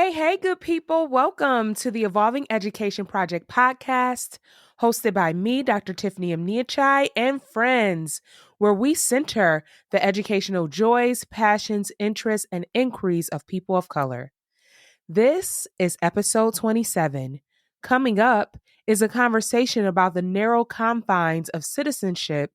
Hey, good people. Welcome to the Evolving Education Project podcast, hosted by me, Dr. Tiffany Amniachai, and friends, where we center the educational joys, passions, interests, and inquiries of people of color. This is episode 27. Coming up is a conversation about the narrow confines of citizenship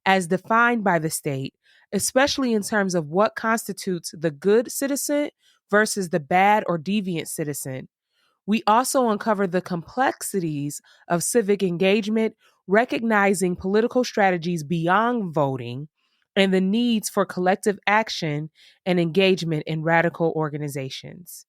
as defined by the state, especially in terms of what constitutes the good citizen versus the bad or deviant citizen. We also uncover the complexities of civic engagement, recognizing political strategies beyond voting, and the needs for collective action and engagement in radical organizations.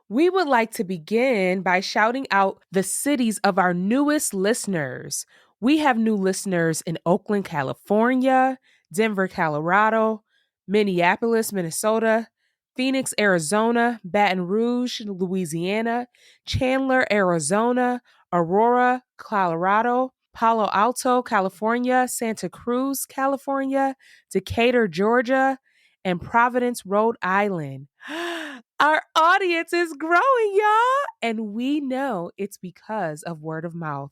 We would like to begin by shouting out the cities of our newest listeners. We have new listeners in Oakland, California, Denver, Colorado, Minneapolis, Minnesota, Phoenix, Arizona, Baton Rouge, Louisiana, Chandler, Arizona, Aurora, Colorado, Palo Alto, California, Santa Cruz, California, Decatur, Georgia, and Providence, Rhode Island. Our audience is growing, y'all, and we know it's because of word of mouth.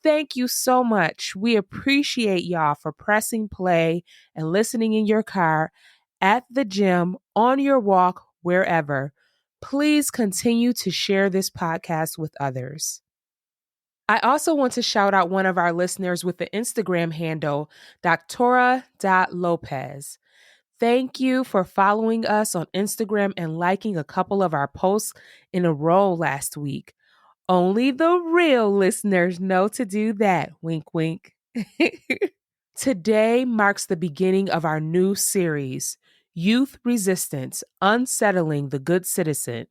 Thank you so much. We appreciate y'all for pressing play and listening in your car, at the gym, on your walk, wherever. Please continue to share this podcast with others. I also want to shout out one of our listeners with the Instagram handle, Doctora.Lopez. Thank you for following us on Instagram and liking a couple of our posts in a row last week. Only the real listeners know to do that. Wink, wink. Today marks the beginning of our new series, Youth Resistance, Unsettling the Good Citizen,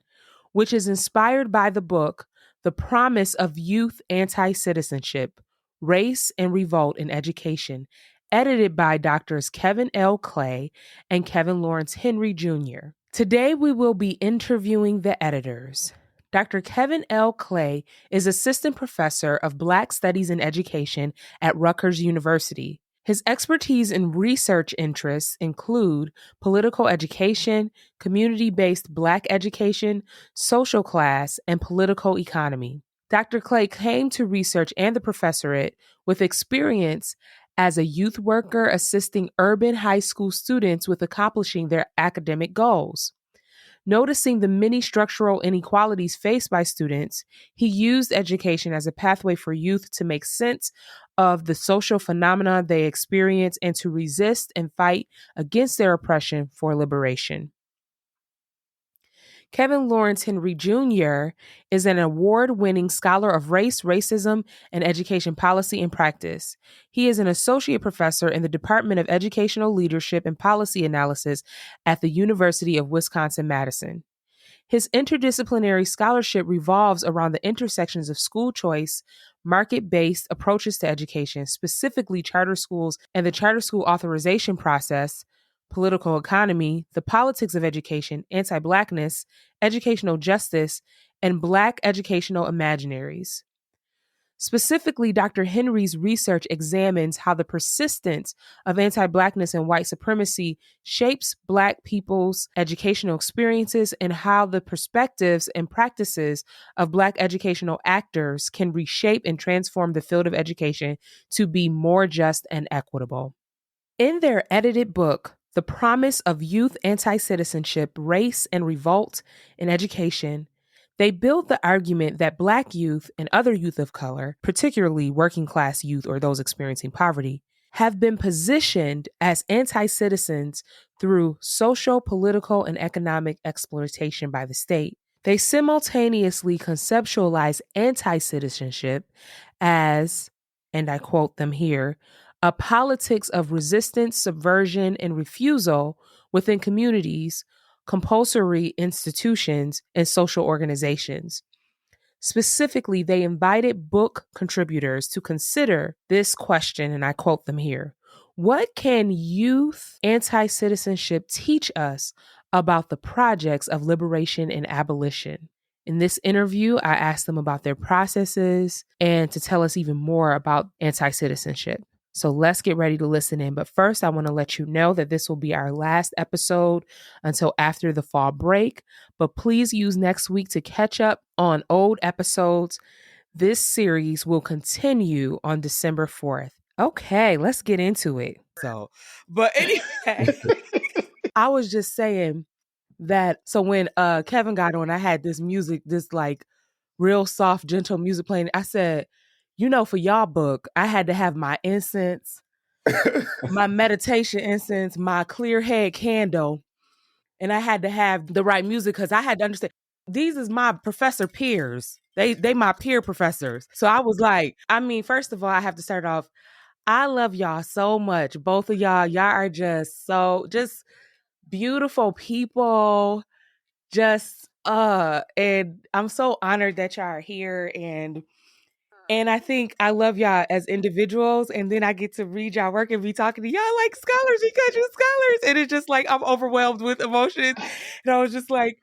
which is inspired by the book, The Promise of Youth Anti-Citizenship, Race and Revolt in Education, edited by Drs. Kevin L. Clay and Kevin Lawrence Henry Jr. Today, we will be interviewing the editors. Dr. Kevin L. Clay is Assistant Professor of Black Studies in Education at Rutgers University. His expertise and research interests include political education, community-based Black education, social class, and political economy. Dr. Clay came to research and the professorate with experience as a youth worker assisting urban high school students with accomplishing their academic goals. Noticing the many structural inequalities faced by students, he used education as a pathway for youth to make sense of the social phenomena they experience and to resist and fight against their oppression for liberation. Kevin Lawrence Henry Jr. is an award-winning scholar of race, racism, and education policy and practice. He is an associate professor in the Department of Educational Leadership and Policy Analysis at the University of Wisconsin-Madison. His interdisciplinary scholarship revolves around the intersections of school choice, market-based approaches to education, specifically charter schools and the charter school authorization process, political economy, the politics of education, anti-Blackness, educational justice, and Black educational imaginaries. Specifically, Dr. Henry's research examines how the persistence of anti-Blackness and white supremacy shapes Black people's educational experiences and how the perspectives and practices of Black educational actors can reshape and transform the field of education to be more just and equitable. In their edited book, The Promise of Youth Anti-Citizenship, Race and Revolt in Education, they build the argument that Black youth and other youth of color, particularly working class youth or those experiencing poverty, have been positioned as anti-citizens through social, political, and economic exploitation by the state. They simultaneously conceptualize anti-citizenship as, and I quote them here, a politics of resistance, subversion, and refusal within communities, compulsory institutions, and social organizations. Specifically, they invited book contributors to consider this question, and I quote them here. What can youth anti-citizenship teach us about the projects of liberation and abolition? In this interview, I asked them about their processes and to tell us even more about anti-citizenship. So let's get ready to listen in. But first, I want to let you know that this will be our last episode until after the fall break. but please use next week to catch up on old episodes. This series will continue on December 4th. Okay, let's get into it. But anyway, I was just saying that so when Kevin got on, I had this music, this like real soft, gentle music playing. I said, for y'all book, I had to have my incense, my meditation incense, my clear head candle, and I had to have the right music because I had to understand these is my professor peers. They my peer professors. So I was like, first of all, I have to start off. I love y'all so much. Both of y'all. Y'all are just beautiful people. And I'm so honored that y'all are here, and I think I love y'all as individuals, and then I get to read y'all work and be talking to y'all like scholars because you're scholars, and it's just like I'm overwhelmed with emotions, and I was just like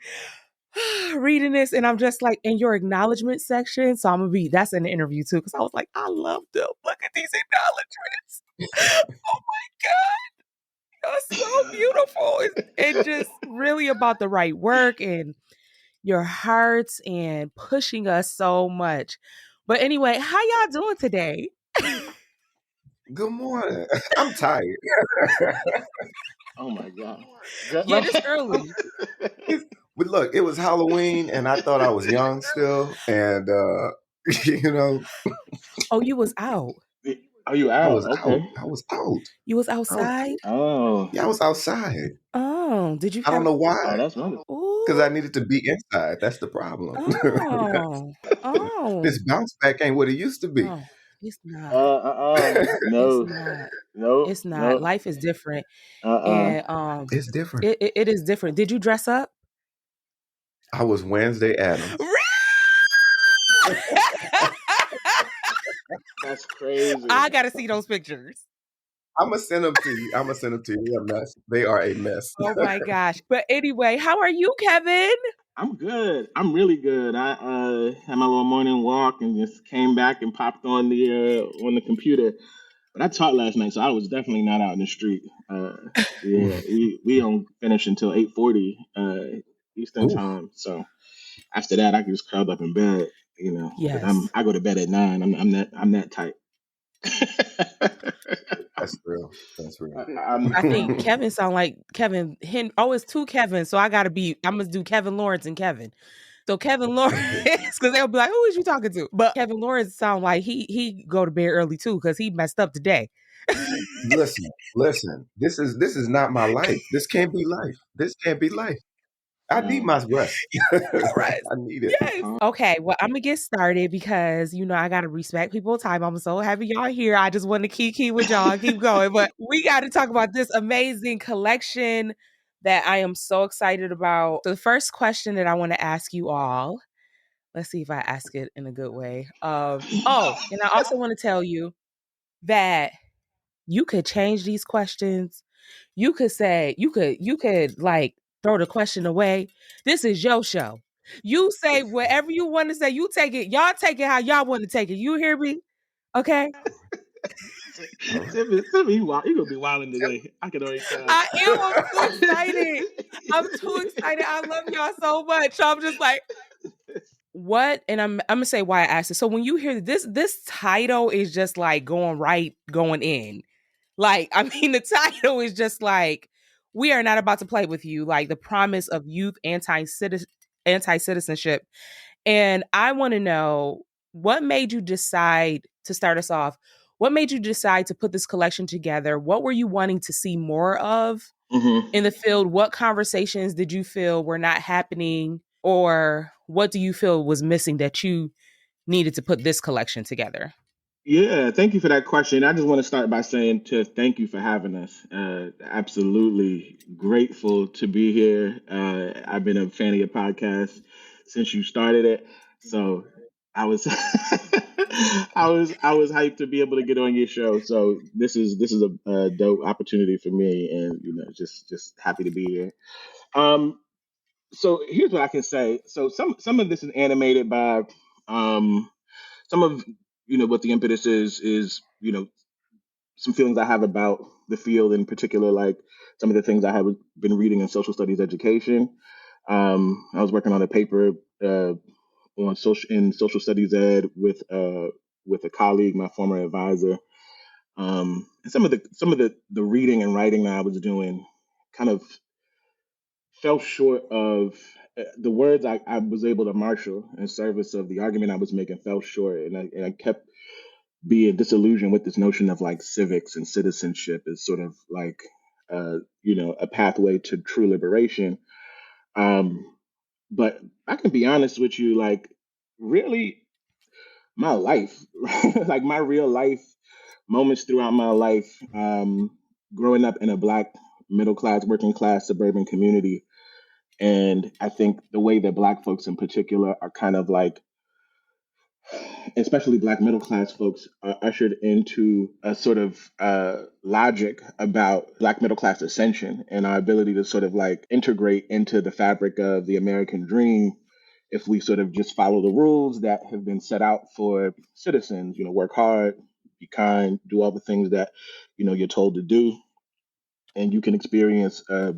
reading this, and I'm just like in your acknowledgement section, so I'm gonna be that's in the interview too because I was like I love them. Look at these acknowledgments. Oh my god, you're so beautiful. It's just really about the right work and your hearts and pushing us so much. But anyway, how y'all doing today? Good morning. I'm tired. Oh my god. Yeah, this early. But look, it was Halloween and I thought I was young still. And, you know, Oh, you was out. Are you I out? was out. Okay. I was out. You was I was, outside? Oh. yeah, I was outside. Oh, did you I don't have know why. Oh, that's wonderful. Because Ooh. I needed to be inside. That's the problem. Oh. Oh. This bounce back ain't what it used to be. Oh. It's not. It's No. not. No. It's not. No. Life is different. Uh-uh. And It's different. it is different. Did you dress up? I was Wednesday Addams. That's crazy. I gotta see those pictures. I'm going to send them to you. They're a mess. They are a mess. Oh my gosh. But anyway, how are you, Kevin? I'm good. I'm really good. I had my little morning walk and just came back and popped on the computer. But I taught last night, so I was definitely not out in the street. Yeah, we don't finish until 8:40 Eastern Ooh, time. So after that, I can just curl up in bed, because Yes. I go to bed at 9. I'm that tight. that's real. That's real. I'm, I think Kevin sound like Kevin. It's two Kevins, so I'm gonna do Kevin Lawrence and Kevin. So Kevin Lawrence, because they'll be like, "Who is you talking to?" But Kevin Lawrence sound like he go to bed early too because he messed up today. Listen. This is not my life. This can't be life. This can't be life. I need um, my rest. All right. I need it. Yes. Okay. Well, I'm gonna get started because I gotta respect people's time. I'm so happy y'all here. I just want to keep with y'all, keep going. But we got to talk about this amazing collection that I am so excited about. So the first question that I want to ask you all. Let's see if I ask it in a good way. And I also want to tell you that you could change these questions. You could say you could like throw the question away. This is your show. You say whatever you want to say. You take it. Y'all take it how y'all want to take it. You hear me? Okay. All right. Timmy, you gonna be wilding today. I can already tell. I am. I'm too excited. I'm too excited. I love y'all so much. So I'm just like, what? And I'm gonna say why I asked it. So when you hear this title is just like going in. Like, the title is just like, we are not about to play with you. Like the promise of youth anti-citizenship. And I want to know what made you decide to start us off. What made you decide to put this collection together? What were you wanting to see more of Hmm. in the field? What conversations did you feel were not happening? Or what do you feel was missing that you needed to put this collection together? Yeah, thank you for that question. I just want to start by saying to thank you for having us. Absolutely grateful to be here. I've been a fan of your podcast since you started it, so I was I was hyped to be able to get on your show. So this is a dope opportunity for me, and just happy to be here. Um, so here's what I can say. So some of this is animated by um some of what the impetus is some feelings I have about the field in particular, like some of the things I have been reading in social studies education. I was working on a paper on social studies ed with a colleague, my former advisor. And some of the reading and writing that I was doing kind of fell short of the words I was able to marshal in service of the argument I was making fell short, and I kept being disillusioned with this notion of like civics and citizenship as sort of like a pathway to true liberation. Um, but I can be honest with you, like really my life, like my real life moments throughout my life, growing up in a black middle class, working class suburban community. And I think the way that black folks in particular are kind of like, especially black middle class folks, are ushered into a sort of logic about black middle class ascension and our ability to sort of like integrate into the fabric of the American dream if we sort of just follow the rules that have been set out for citizens, work hard, be kind, do all the things that, you're told to do, and you can experience a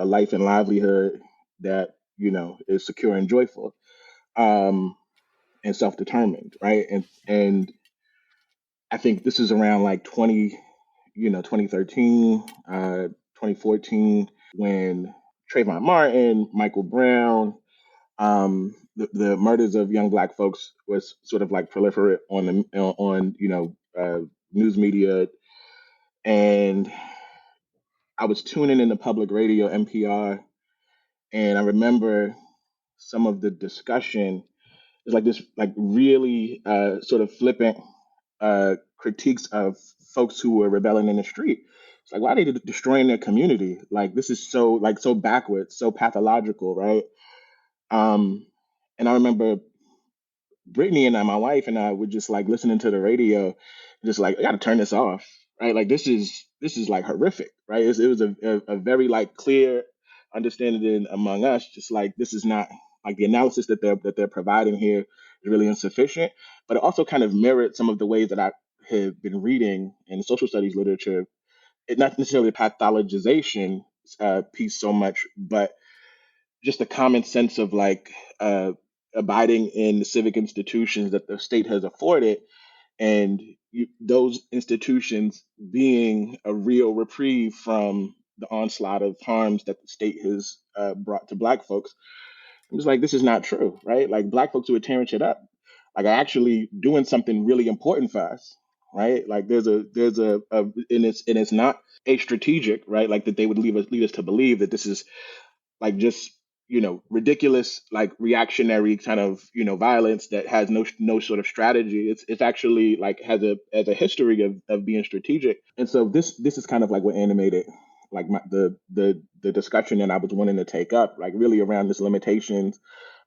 life and livelihood that, is secure and joyful. And self-determined, right? And I think this is around like 2013, 2014, when Trayvon Martin, Michael Brown, the murders of young black folks was sort of like proliferate on news media, and I was tuning into public radio, NPR, and I remember some of the discussion is like this, like really sort of flippant critiques of folks who were rebelling in the street. It's like, why are they destroying their community? Like, this is so like so backwards, so pathological, right? Um, and I remember Brittany and I, my wife and I, would just like listening to the radio, just like, I got to turn this off, right? Like, this is like horrific, right? It was a very like clear understanding among us, just like this is not like the analysis that they're providing here is really insufficient, but it also kind of mirrored some of the ways that I have been reading in social studies literature. It not necessarily a pathologization piece so much, but just a common sense of like abiding in the civic institutions that the state has afforded, and those institutions being a real reprieve from the onslaught of harms that the state has brought to black folks. It was like, this is not true, right? Like black folks who are tearing shit up, like are actually doing something really important for us, right? Like and it's not a strategic, right? Like that they would lead us to believe that this is like just ridiculous like reactionary kind of violence that has no sort of strategy. It's actually like has a history of being strategic. And so this is kind of like what animated like the discussion that I was wanting to take up, like really around this limitations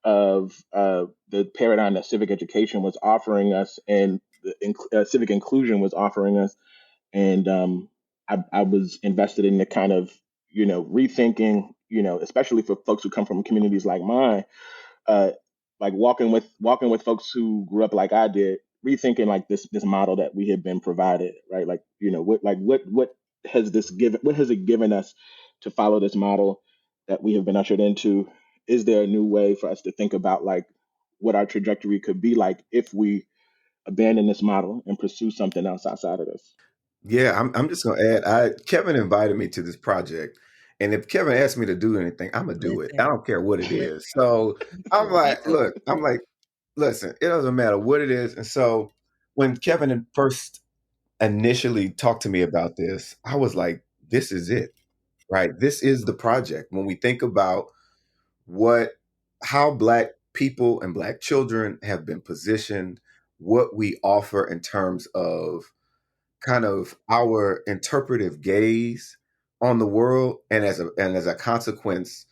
of the paradigm that civic education was offering us, and civic inclusion was offering us. And I was invested in the kind of rethinking, especially for folks who come from communities like mine, uh, like walking with folks who grew up like I did, rethinking like this model that we have been provided, right? Like what what has it given us to follow this model that we have been ushered into? Is there a new way for us to think about like what our trajectory could be like if we abandon this model and pursue something else outside of this? Yeah, I'm just gonna add. Kevin invited me to this project, and if Kevin asked me to do anything, I'm gonna do it. I Listen, don't care what it listen, is. So I'm me like, too. look, I'm like, listen, it doesn't matter what it is. And so when Kevin first initially talked to me about this, I was like, this is it, right? This is the project. When we think about what how black people and black children have been positioned, what we offer in terms of kind of our interpretive gaze on the world, and as a consequence,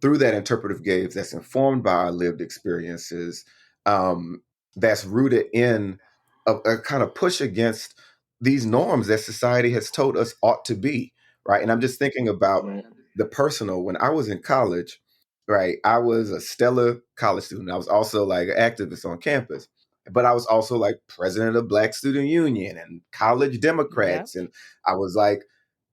through that interpretive gaze that's informed by our lived experiences, um, that's rooted in a kind of push against these norms that society has told us ought to be, right? And I'm just thinking about Right. the personal. When I was in college, right, I was a stellar college student. I was also like an activist on campus, but I was also like president of Black Student Union and college Yep. Democrats. And I was like,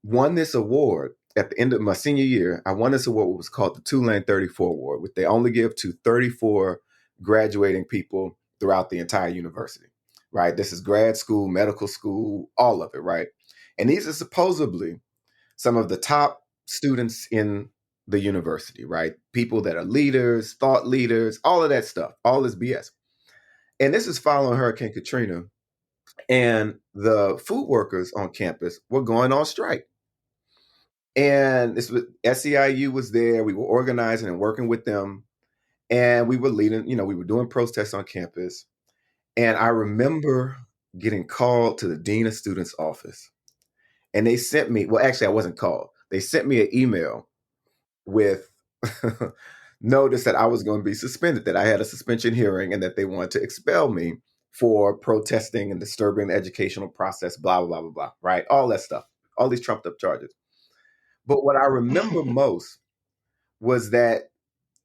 won this award. at the end of my senior year, I won this award, what was called the Tulane 34 Award, which they only give to 34 graduating people throughout the entire university, right? This is grad school, medical school, all of it, right? And these are supposedly some of the top students in the university, right? People that are leaders, thought leaders, all of that stuff, all this BS. And this is following Hurricane Katrina. And the food workers on campus were going on strike. And this was SEIU was there. We were organizing and working with them. And we were leading, we were doing protests on campus. And I remember getting called to the Dean of Students office. And they sent me, well, actually, I wasn't called. They sent me an email with notice that I was going to be suspended, that I had a suspension hearing, and that they wanted to expel me for protesting and disturbing the educational process, blah, blah, blah, blah, blah, right? All that stuff, all these trumped up charges. But what I remember most was that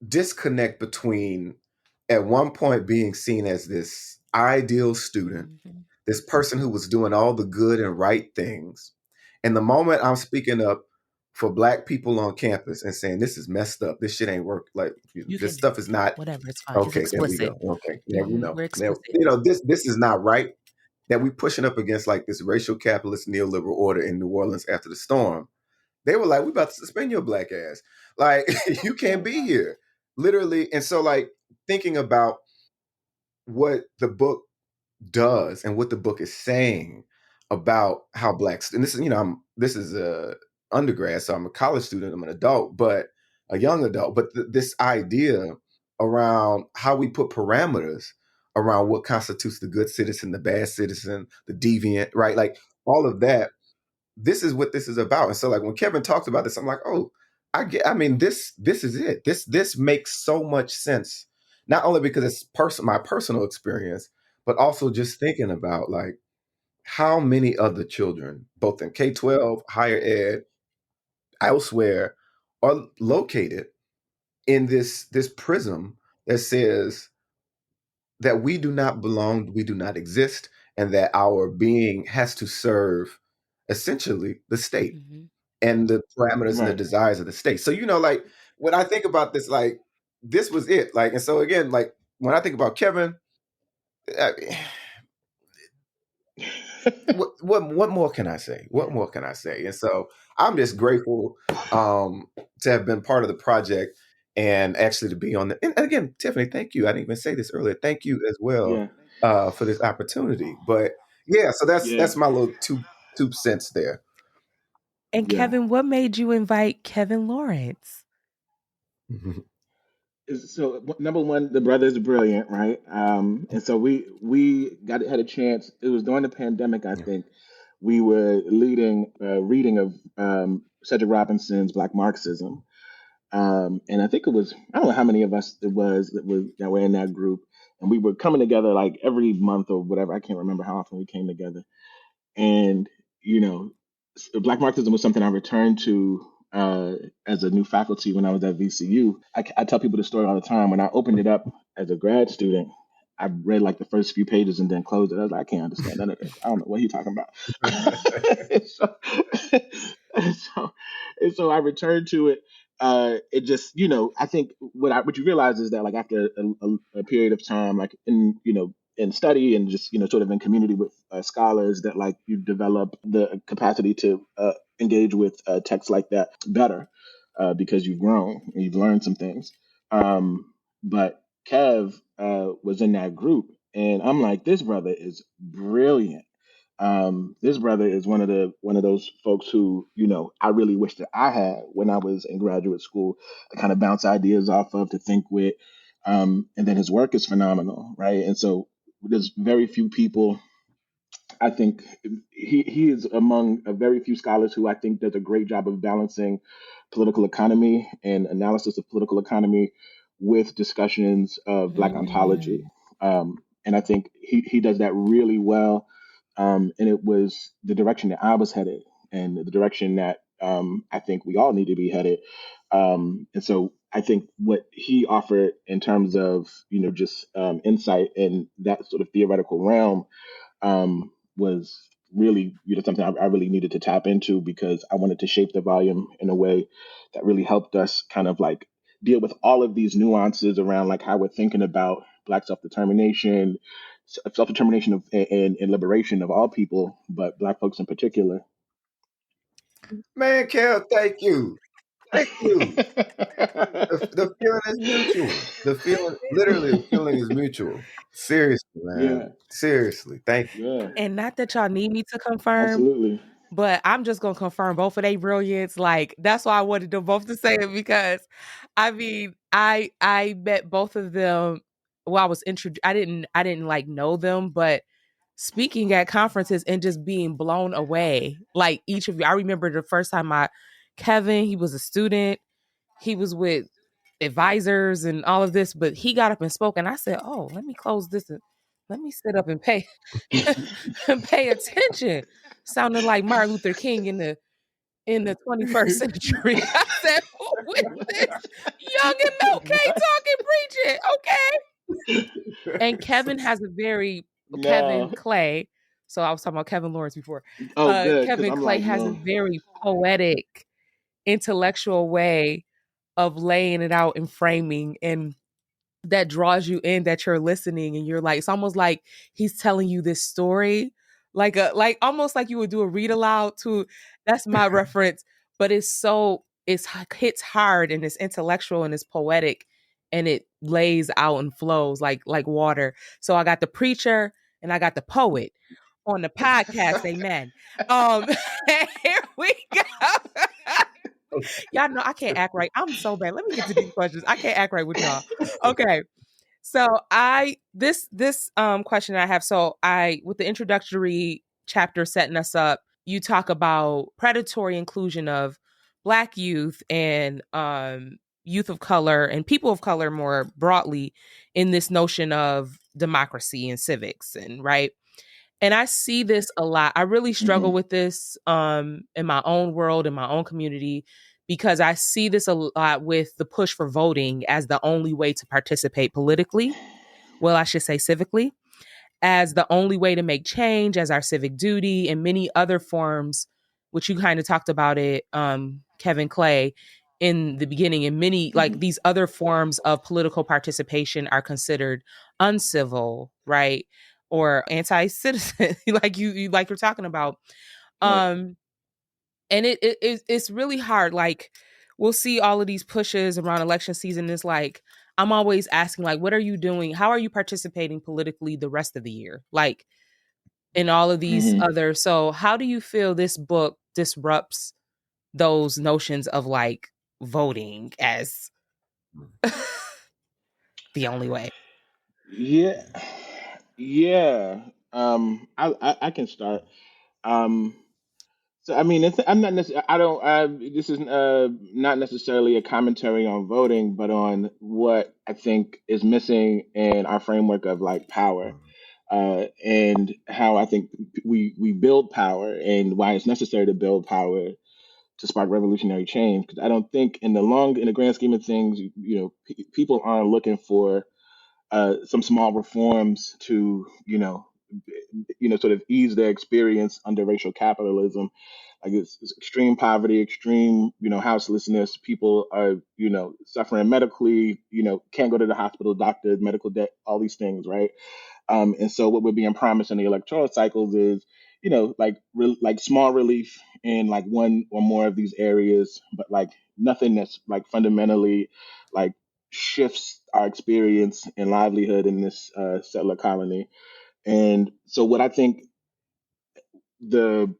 disconnect between at one point being seen as this ideal student, this person who was doing all the good and right things. And the moment I'm speaking up for Black people on campus and saying, this is messed up, this shit ain't work, like this stuff is not whatever. It's fine. It's okay. There we explicit. go. Okay, there we know. We're Now, explicit. this is not right. That we pushing up against like this racial capitalist neoliberal order in New Orleans after the storm. They were like, we about to suspend your Black ass. Like, you can't be here. Literally. And so like thinking about what the book does and what the book is saying about how Blacks, and this is, this is a undergrad, so I'm a college student, I'm an adult, but a young adult, but this idea around how we put parameters around what constitutes the good citizen, the bad citizen, the deviant, right? Like all of that, this is what this is about. And so like when Kevin talks about this, I'm like, oh, I mean, this is it. This makes so much sense. Not only because it's my personal experience, but also just thinking about like how many other children, both in K-12, higher ed, elsewhere, are located in this prism that says that we do not belong, we do not exist, and that our being has to serve essentially the state and the parameters and the Right. desires of the state. So, like when I think about this, like this was it. Like, and so again, like when I think about Kevin, I, what more can I say? What more can I say? And so I'm just grateful to have been part of the project and actually to be on the. And again, Tiffany, thank you. I didn't even say this earlier. Thank you as well Yeah. for this opportunity. But yeah, so Yeah. that's my little two cents there. And Yeah. Kevin, what made you invite Kevin Lawrence? So number one, the brother's brilliant, right? And so we got had a chance. It was during the pandemic, I Yeah. think. We were leading reading of Cedric Robinson's Black Marxism, and I think it was, I don't know how many of us it was that were in that group, and we were coming together like every month or whatever. I can't remember how often we came together, and you know, Black Marxism was something I returned to as a new faculty when I was at VCU. I tell people the story all the time. When I opened it up as a grad student, I read like the first few pages and then closed it. I was like, I can't understand none of this. I don't know what he's talking about. so, so, and so I returned to it. It just, I think what you realize is that like after a period of time, like in study and just sort of in community with scholars, that like you develop the capacity to engage with texts like that better because you've grown and you've learned some things. But Kev was in that group, and I'm like, this brother is brilliant. This brother is one of those folks who I really wish that I had when I was in graduate school to kind of bounce ideas off of, to think with. And then his work is phenomenal, right? And so there's very few people. I think he is among a very few scholars who I think does a great job of balancing political economy and analysis of political economy with discussions of Black ontology. And I think he does that really well. And it was the direction that I was headed and the direction that I think we all need to be headed. And so I think what he offered in terms of, just insight in that sort of theoretical realm was really, something I really needed to tap into, because I wanted to shape the volume in a way that really helped us kind of like deal with all of these nuances around like how we're thinking about Black self-determination, self-determination of and liberation of all people, but Black folks in particular. Man, Cal, thank you. Thank you. The feeling is mutual. Literally, the feeling is mutual. Seriously, man. Yeah, Seriously. Thank you. yeah, And not that y'all need me to confirm, absolutely. but I'm just gonna confirm both of their brilliance. Like that's why I wanted them both to say it, because I mean, I met both of them. Well, I was introduced. I didn't like know them, but speaking at conferences and just being blown away. Like each of you, I remember the first time Kevin, he was a student. He was with advisors and all of this, but he got up and spoke, and I said, "Oh, let me close this and let me sit up and pay and pay attention." Sounded like Martin Luther King in the 21st century. I said, "Who is this young and milk talking preaching?" Okay. And Kevin has a very Kevin No. Clay. So I was talking about Kevin Lawrence before. Oh, good, because Kevin I'm Clay like, has a no. very poetic, intellectual way of laying it out and framing, and that draws you in, that you're listening and you're like, it's almost like he's telling you this story, like almost like you would do a read aloud to, that's my reference, but it's hits hard and it's intellectual and it's poetic, and it lays out and flows like water. So I got the preacher and I got the poet on the podcast. Amen. Here we go. Y'all know I can't act right. I'm so bad. Let me get to these questions. I can't act right with y'all. Okay. So this question I have, so I with the introductory chapter setting us up, you talk about predatory inclusion of Black youth and youth of color and people of color more broadly in this notion of democracy and civics, and right. And I see this a lot. I really struggle Hmm. with this in my own world, in my own community, because I see this a lot with the push for voting as the only way to participate politically. Well, I should say civically, as the only way to make change, as our civic duty, and many other forms, which you kind of talked about it, Kevin Clay, in the beginning, and many like Hmm. these other forms of political participation are considered uncivil, right? Or anti-citizen, like you're talking about. Right. Um, and it's really hard. Like we'll see all of these pushes around election season. It's like I'm always asking, like, what are you doing? How are you participating politically the rest of the year? Like in all of these Hmm. other. So how do you feel this book disrupts those notions of like voting as the only way? Yeah, yeah. I can start. Um, so I mean, I'm not necessarily. I don't. This is not necessarily a commentary on voting, but on what I think is missing in our framework of like power, and how I think we build power, and why it's necessary to build power to spark revolutionary change. Because I don't think in the grand scheme of things, people aren't looking for some small reforms to sort of ease their experience under racial capitalism. Like it's extreme poverty, extreme houselessness. People are suffering medically. Can't go to the hospital, doctor, medical debt, all these things, right? And so what we're being promised in the electoral cycles is like small relief in like one or more of these areas, but like nothing that's like fundamentally like shifts our experience and livelihood in this settler colony. And so what I think the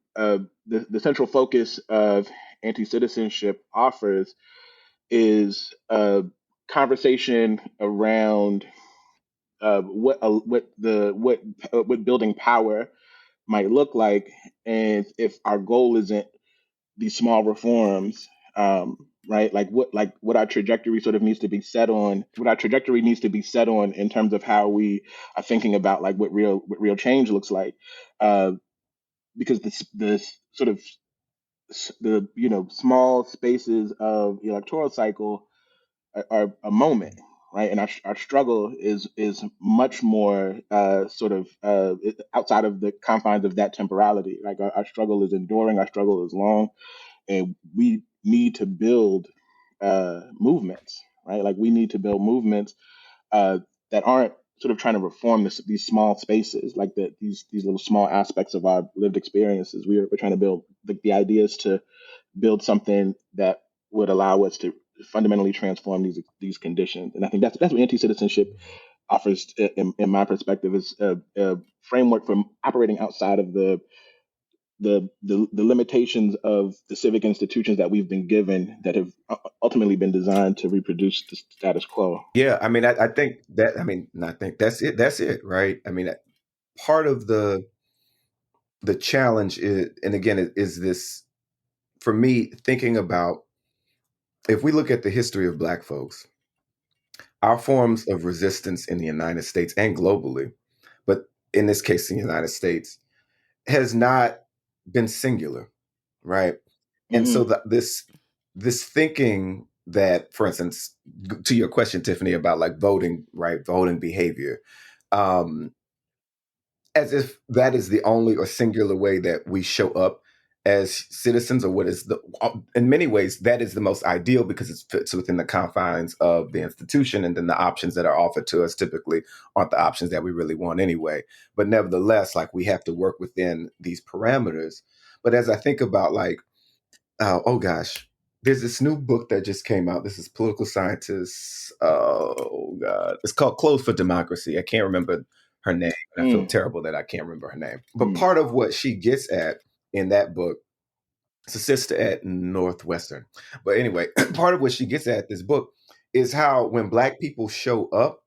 central focus of anti-citizenship offers is a conversation around what building power might look like, and if our goal isn't these small reforms, right? What our trajectory sort of needs to be set on, what our trajectory needs to be set on in terms of how we are thinking about like what real change looks like, uh, because this sort of the small spaces of the electoral cycle are a moment. right? And our struggle is much more outside of the confines of that temporality. Like our struggle is enduring, our struggle is long, and we need to build movements, right? Like we need to build movements uh, that aren't sort of trying to reform these small spaces, like these little small aspects of our lived experiences. We're trying to build the ideas to build something that would allow us to fundamentally transform these conditions. And I think that's what anti-citizenship offers, in my perspective, is a framework for operating outside of the limitations of the civic institutions that we've been given that have ultimately been designed to reproduce the status quo. Yeah, I mean, I think that, I mean, not think that's it. That's it, right? I mean, part of the challenge is, and again, is this for me thinking about if we look at the history of Black folks, our forms of resistance in the United States and globally, but in this case, in the United States, has not been singular, right? And so Hmm. this thinking that, for instance, to your question, Tiffany, about like voting, right, voting behavior, um, as if that is the only or singular way that we show up as citizens, or what is the, in many ways that is the most ideal because it fits within the confines of the institution, and then the options that are offered to us typically aren't the options that we really want anyway. But nevertheless, like we have to work within these parameters. But as I think about like, oh gosh, there's this new book that just came out. This is political scientist. Oh god, it's called Clothes for Democracy. I can't remember her name, and I feel Mm, terrible that I can't remember her name. But mm, part of what she gets at in that book, it's a sister at Northwestern. But anyway, part of what she gets at this book is how when Black people show up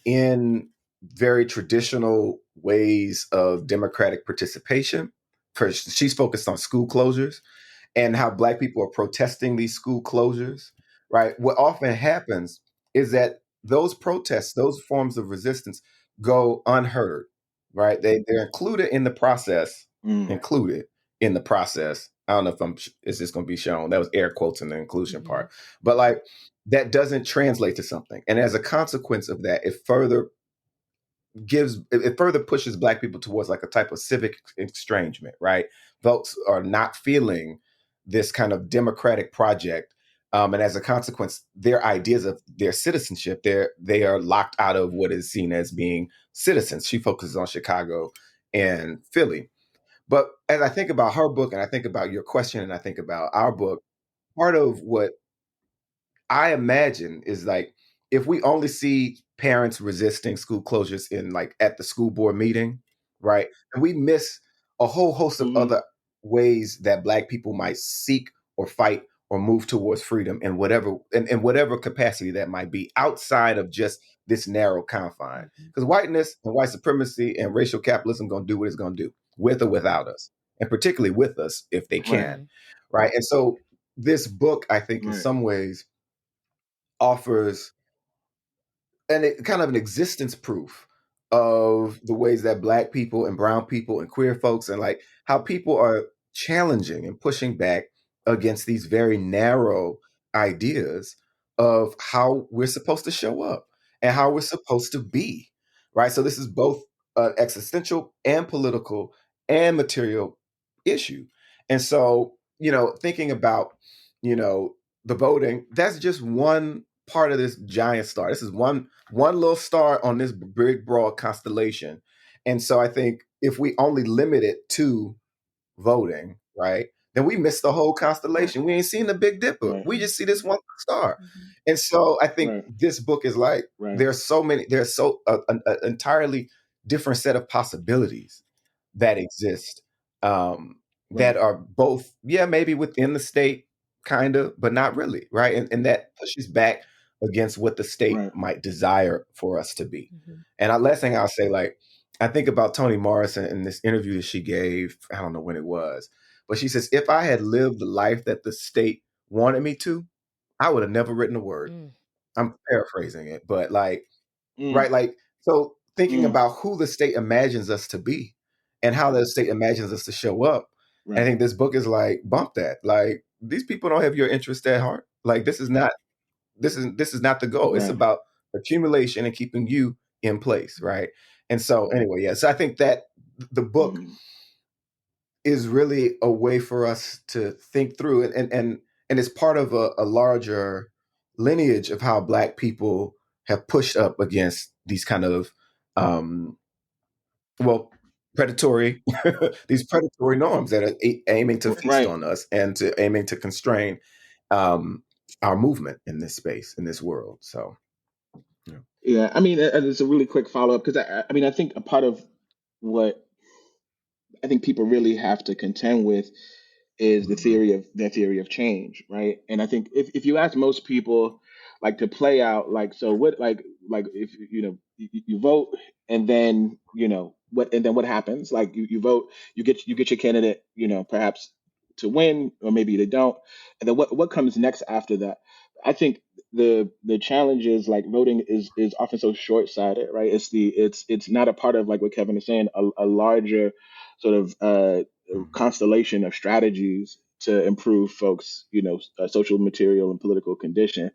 in very traditional ways of democratic participation, first she's focused on school closures and how Black people are protesting these school closures, right? What often happens is that those protests, those forms of resistance go unheard, right? They're included in the process, mm, included in the process. I don't know if is this going to be shown. That was air quotes in the inclusion Mm-hmm. part. But like that doesn't translate to something. And as a consequence of that, it further pushes Black people towards like a type of civic estrangement, right? Votes are not feeling this kind of democratic project, and as a consequence, their ideas of their citizenship, they are locked out of what is seen as being citizens. She focuses on Chicago and Philly, but as I think about her book and I think about your question and I think about our book, part of what I imagine is like if we only see parents resisting school closures in like at the school board meeting, right? And we miss a whole host of mm, other ways that Black people might seek or fight or move towards freedom in whatever capacity that might be outside of just this narrow confine. Mm-hmm. Because whiteness and white supremacy and racial capitalism gonna do what it's gonna do, with or without us, and particularly with us if they right, can, right? And so this book, I think, in right, some ways offers kind of an existence proof of the ways that Black people and brown people and queer folks and like how people are challenging and pushing back against these very narrow ideas of how we're supposed to show up and how we're supposed to be, right? So this is both an existential and political and material issue. And so, thinking about, you know the voting, that's just one part of this giant star. This is one little star on this big broad constellation. And so I think if we only limit it to voting, right, then we miss the whole right, constellation. We ain't seen the Big Dipper. right, We just see this one star. Mm-hmm. And so I think right, this book is like right, there's so an entirely different set of possibilities that exist, right, that are both, yeah, maybe within the state, kind of, but not really, right? And that pushes back against what the state right. might desire for us to be. Mm-hmm. And last thing I'll say, like, I think about Toni Morrison in this interview that she gave, I don't know when it was, but she says, if I had lived the life that the state wanted me to, I would have never written a word. Mm. I'm paraphrasing it, but like, Mm, right? Like, so thinking mm, about who the state imagines us to be and how the state imagines us to show up. I right, think this book is like, bump that. Like, these people don't have your interest at heart. Like, this is not the goal. It's right, about accumulation and keeping you in place, right? And so anyway, yeah. So I think that the book Mhm. is really a way for us to think through and it's part of a larger lineage of how Black people have pushed up against these kind of um, well, predatory these predatory norms that are aiming to feast Right. on us and to aiming to constrain um, our movement in this space, in this world. So yeah. Yeah. I mean, and it's a really quick follow up because I mean, I think a part of what I think people really have to contend with is Mhm. the theory of change, right? And I think if you ask most people like to play out like so what like if you vote and then what and then what happens like you vote you get your candidate perhaps to win or maybe they don't and then what comes next after that. I think the challenge is like voting is often so short-sighted, right? It's not a part of like what Kevin is saying, a larger sort of constellation of strategies to improve folks social material and political condition.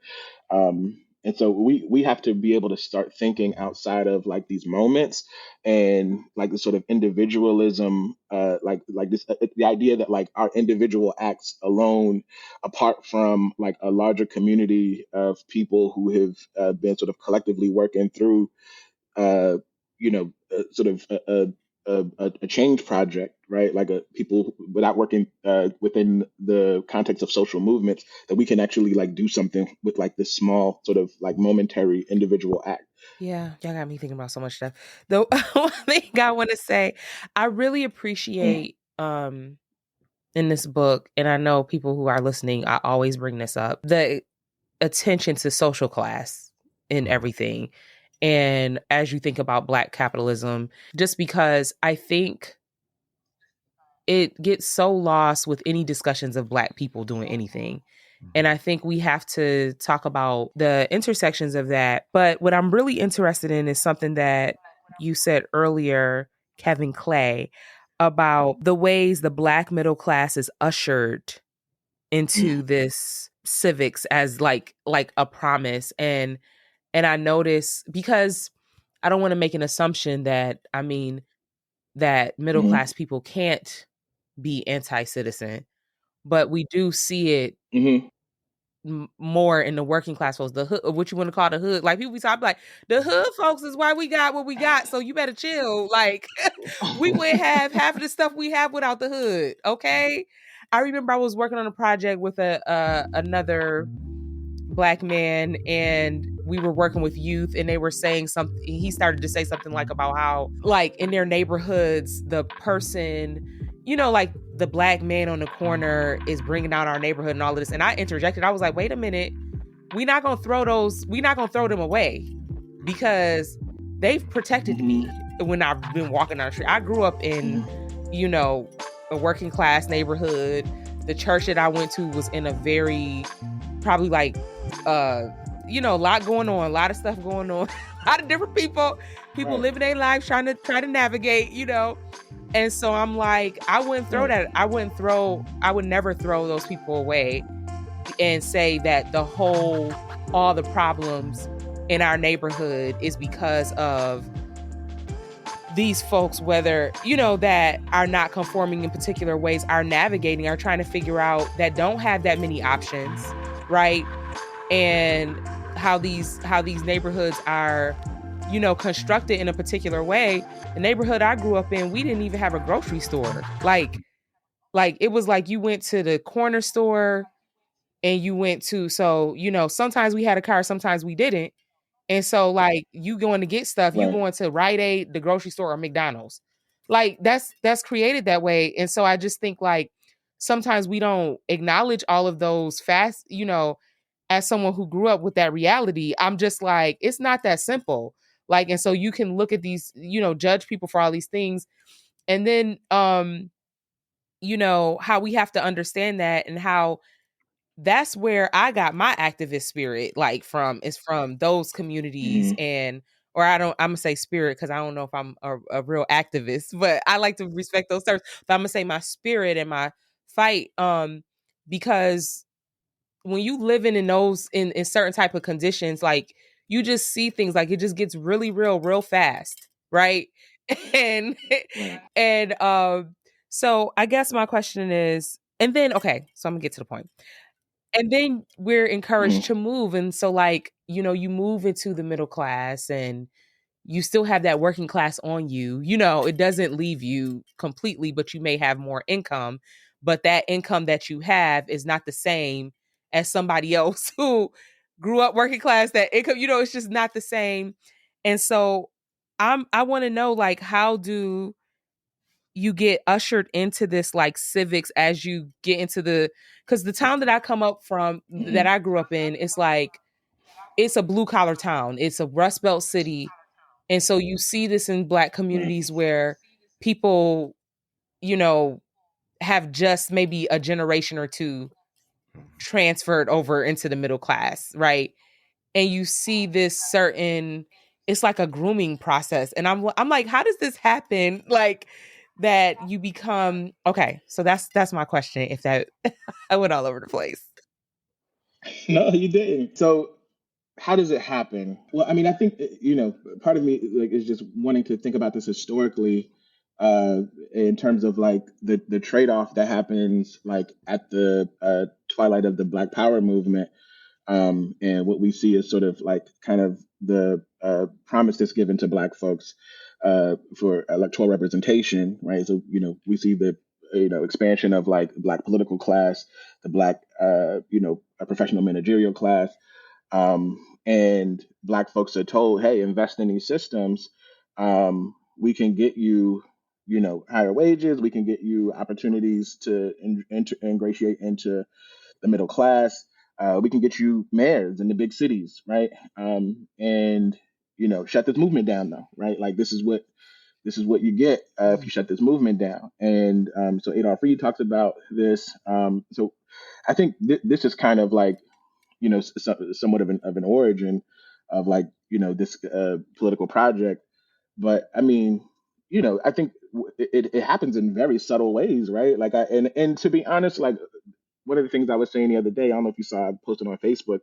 And so we have to be able to start thinking outside of like these moments and like the sort of individualism, like this the idea that like our individual acts alone, apart from like a larger community of people who have been sort of collectively working through uh, sort of a change project, right? Like a people without working within the context of social movements, that we can actually like do something with like this small sort of like momentary individual act. Yeah, y'all got me thinking about so much stuff. The one thing I want to say, I really Mm. appreciate in this book, and I know people who are listening, I always bring this up, the attention to social class in everything. And as you think about Black capitalism, just because I think it gets so lost with any discussions of Black people doing anything. And I think we have to talk about the intersections of that. But what I'm really interested in is something that you said earlier, Kevin Clay, about the ways the Black middle class is ushered into this civics as like a promise. And I notice, because I don't want to make an assumption that that middle Mm-hmm. class people can't be anti-citizen, but we do see it Mm-hmm. more in the working class folks, the hood, what you want to call the hood. Like people be talking like the hood folks is why we got what we got. So you better chill. Like we would have half of the stuff we have without the hood. Okay. I remember I was working on a project with a another Black man, and we were working with youth, and they were saying something. He started to say something like about how like in their neighborhoods the person, like the Black man on the corner is bringing down our neighborhood and all of this. And I interjected. I was like, wait a minute, we're not gonna throw them away, because they've protected Mm-hmm. me when I've been walking down the street. I grew up in you know a working class neighborhood. The church that I went to was in a very, probably like a lot going on, a lot of stuff going on, a lot of different people Right. living their lives trying to navigate. And so I'm like, Right. I would never throw those people away and say that all the problems in our neighborhood is because of these folks, whether that are not conforming in particular ways, are navigating, are trying to figure out, that don't have that many options, right? And how these neighborhoods are constructed in a particular way. The neighborhood I grew up in, we didn't even have a grocery store. Like it was like you went to the corner store, and you went to, so sometimes we had a car, sometimes we didn't. And so like you going to get stuff, you Right. going to Rite Aid, the grocery store, or McDonald's. Like that's created that way. And so I just think like sometimes we don't acknowledge all of those fast, as someone who grew up with that reality. I'm just like, it's not that simple. Like, and so you can look at these, judge people for all these things. And then how we have to understand that, and how that's where I got my activist spirit, like from, is from those communities. Mm-hmm. And or I'm gonna say spirit because I don't know if I'm a real activist, but I like to respect those terms. But I'm gonna say my spirit and my fight, because when you living in those in certain type of conditions, like you just see things like it just gets really real real fast, right? and Right. and so I guess my question is, and then okay, so I'm gonna get to the point. And then we're encouraged to Mhm. move, and so like, you move into the middle class, and you still have that working class on you. It doesn't leave you completely, but you may have more income, but that income that you have is not the same as somebody else who grew up working class. That income, it's just not the same. And so I want to know, like, how do you get ushered into this like civics as you get into because the town that I come up from, that Mhm. I grew up in, it's like it's a blue collar town. It's a Rust Belt city. And so you see this in Black Right. communities where people, you know, have just maybe a generation or two transferred over into the middle class, right? And you see this certain, it's like a grooming process. And I'm like, how does this happen? Like that you become okay. So that's my question. If that I went all over the place. No, you didn't. So how does it happen? Well, I mean, I think part of me like is just wanting to think about this historically, uh, in terms of like the trade off that happens like at the twilight of the Black Power movement, and what we see is sort of like kind of the promise that's given to Black folks for electoral representation, right? So we see the expansion of like Black political class, the Black a professional managerial class, and Black folks are told, hey, invest in these systems. We can get you, higher wages. We can get you opportunities to ingratiate into the middle class. We can get you mayors in the big cities, right? And shut this movement down, though, right? Like this is what you get if you shut this movement down. And so Adolf Reed talks about this. So I think this is kind of like somewhat of an origin of like this political project. But I mean, I think it happens in very subtle ways, right? Like and to be honest, like one of the things I was saying the other day, I don't know if you saw, I posted on Facebook.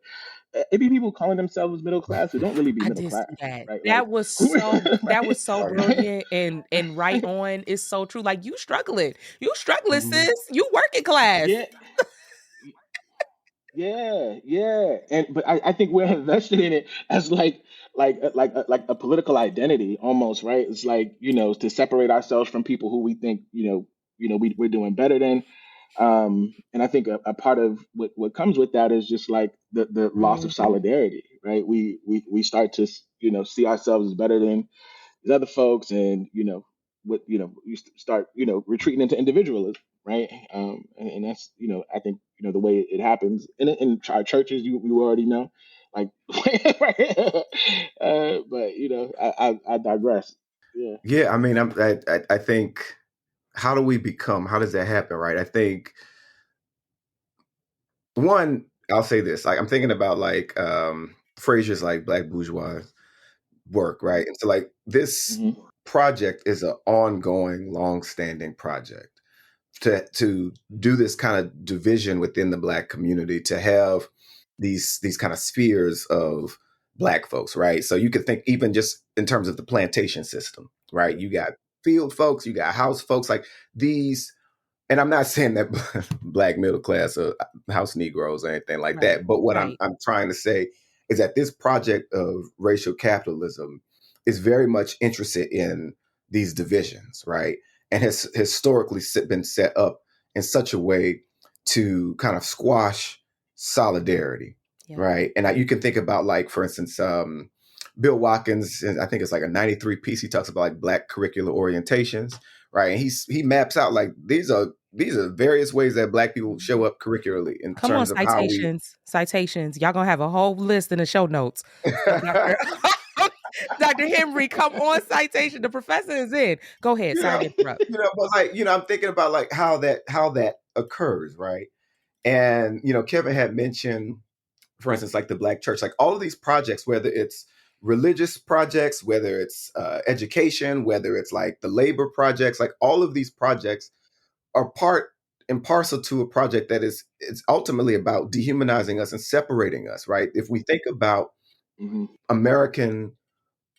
It be people calling themselves middle class who don't really be I middle did class, see that. right? Like, That was right, so Oh yeah. right. brilliant and right on. It's so true. Like you struggling. You struggling, Mhm. sis. You working class. Yeah, yeah. And but I think we're invested in it as like a political identity almost, right? It's like to separate ourselves from people who we think we're doing better than. And I think a part of what comes with that is just like the loss of Mhm. solidarity, right? We start to see ourselves as better than these other folks, and what you start retreating into individualism, right? And that's I think the way it happens in our churches. You already know, like, but I digress. Yeah. Yeah, I mean, I think, how do we become? How does that happen, right? I think one, I'll say this. Like, I'm thinking about like Frazier's like Black Bourgeois work, right? And so like this Hmm. project is an ongoing, long-standing project to do this kind of division within the Black community, to have these kind of spheres of Black folks, right? So you could think even just in terms of the plantation system, right? You got field folks, you got house folks, like these. And I'm not saying that Black middle class or house Negroes or anything like Right. that, but what I'm Right. I'm trying to say is that this project of racial capitalism is very much interested in these divisions, right? And has historically been set up in such a way to kind of squash solidarity, Yep. right? And you can think about, like, for instance, Bill Watkins, and I think it's like a 93 piece. He talks about like Black curricular orientations, right? And he maps out like these are various ways that Black people show up curricularly in Come on, terms of how we. citations. Citations. Y'all gonna have a whole list in the show notes. So Dr. Dr. Henry, come on, citation. The professor is in. Go ahead. you Sorry know, to interrupt. but like, I'm thinking about like how that occurs, right? And Kevin had mentioned, for instance, like the Black church, like all of these projects, whether it's religious projects, whether it's education, whether it's like the labor projects, like all of these projects are part and parcel to a project that is, it's ultimately about dehumanizing us and separating us, right? If we think about Mm-hmm. American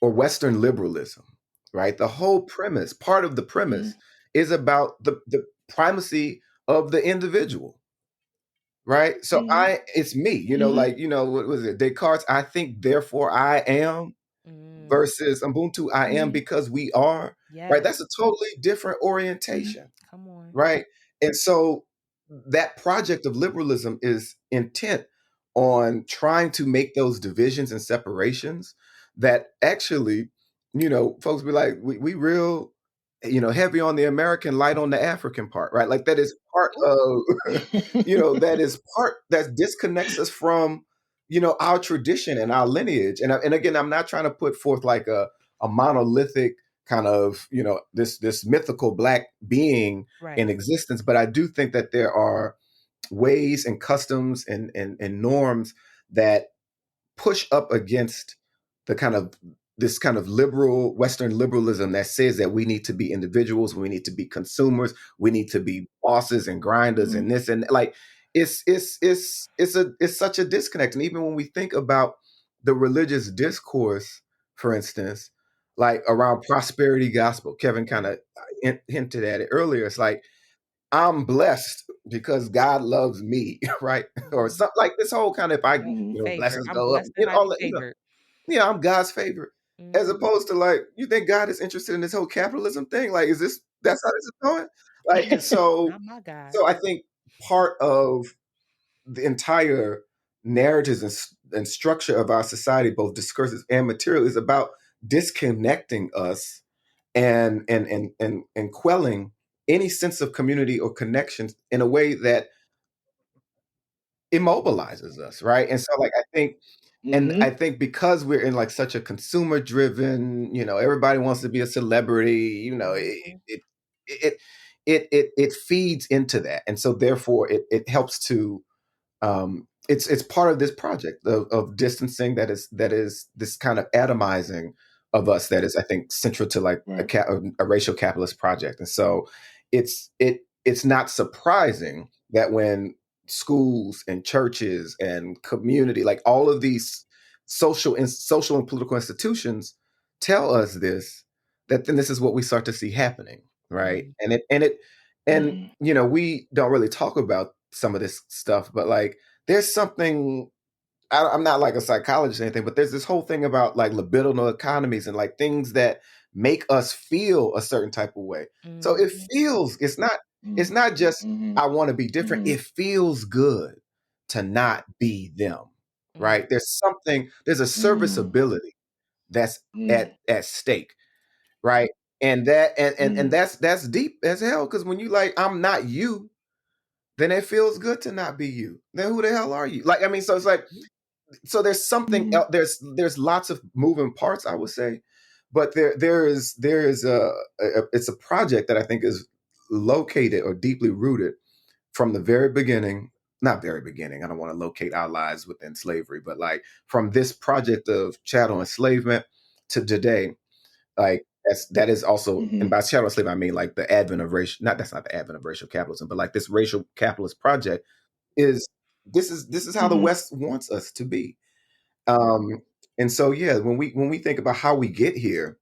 or Western liberalism, right? The whole premise, part of the Mm-hmm. premise, is about the primacy of the individual, right? So it's me, Mm-hmm. like, what was it? Descartes, I think, therefore I am, Mm, versus Ubuntu, I am Mm-hmm. because we are, right? yes. That's a totally different Mm-hmm. orientation, Come on. right? And so that project of liberalism is intent on trying to make those divisions and separations that actually, folks be like, we real, heavy on the American, light on the African part, right? Like that is part of, that disconnects us from, our tradition and our lineage. And again, I'm not trying to put forth like a monolithic kind of, this mythical black being Right. in existence. But I do think that there are ways and customs and norms that push up against the kind of this kind of liberal Western liberalism that says that we need to be individuals, we need to be consumers, we need to be bosses and grinders Mm-hmm. and this and like it's such a disconnect. And even when we think about the religious discourse, for instance, like around prosperity gospel, Kevin kind of hinted at it earlier. It's like I'm blessed because God loves me, right? Or Mhm. something like this whole kind of, if I, Yep. Mm-hmm. Favored. blessings I'm go up, blessed and all highly that, favored. yeah, I'm God's favorite. As Mhm. opposed to like, you think God is interested in this whole capitalism thing? Like, that's how this is going? Like, and so, Not my God. so I think part of the entire narratives and structure of our society, both discursive and material, is about disconnecting us and quelling any sense of community or connection in a way that immobilizes us, right? And so like Mm-hmm. I think because we're in like such a consumer driven, everybody wants to be a celebrity, Mhm. it it feeds into that. And so therefore it helps to it's part of this project of distancing that is this kind of atomizing of us that is, I think, central to like Right. a racial capitalist project. And so it's not surprising that when schools and churches and community, like all of these social and political institutions tell us this, that then this is what we start to see happening, right? Mhm. And Mm-hmm. we don't really talk about some of this stuff, but like there's something, I'm not like a psychologist or anything, but there's this whole thing about like libidinal economies and like things that make us feel a certain type of way. So it Mhm. feels, it's not just Mm-hmm. I want to be different. Mm-hmm. It feels good to not be them, Mhm. right? There's a serviceability that's at stake, right? And that and Mm-hmm. that's deep as hell, because when you like I'm not you, then it feels good to not be you. Then who the hell are you? Like, I mean, so it's like, so there's something Mm-hmm. else, there's lots of moving parts, I would say, but there is it's a project that I think is located or deeply rooted from the very beginning. Not very beginning, I don't want to locate our lives within slavery, but like from this project of chattel enslavement to today, like that is also, and Mm-hmm. by chattel enslavement I mean like the advent of racial, not that's not the advent of racial capitalism, but like this racial capitalist project is, this is how the Mm-hmm. West wants us to be. um and so yeah, when we think about how we get here,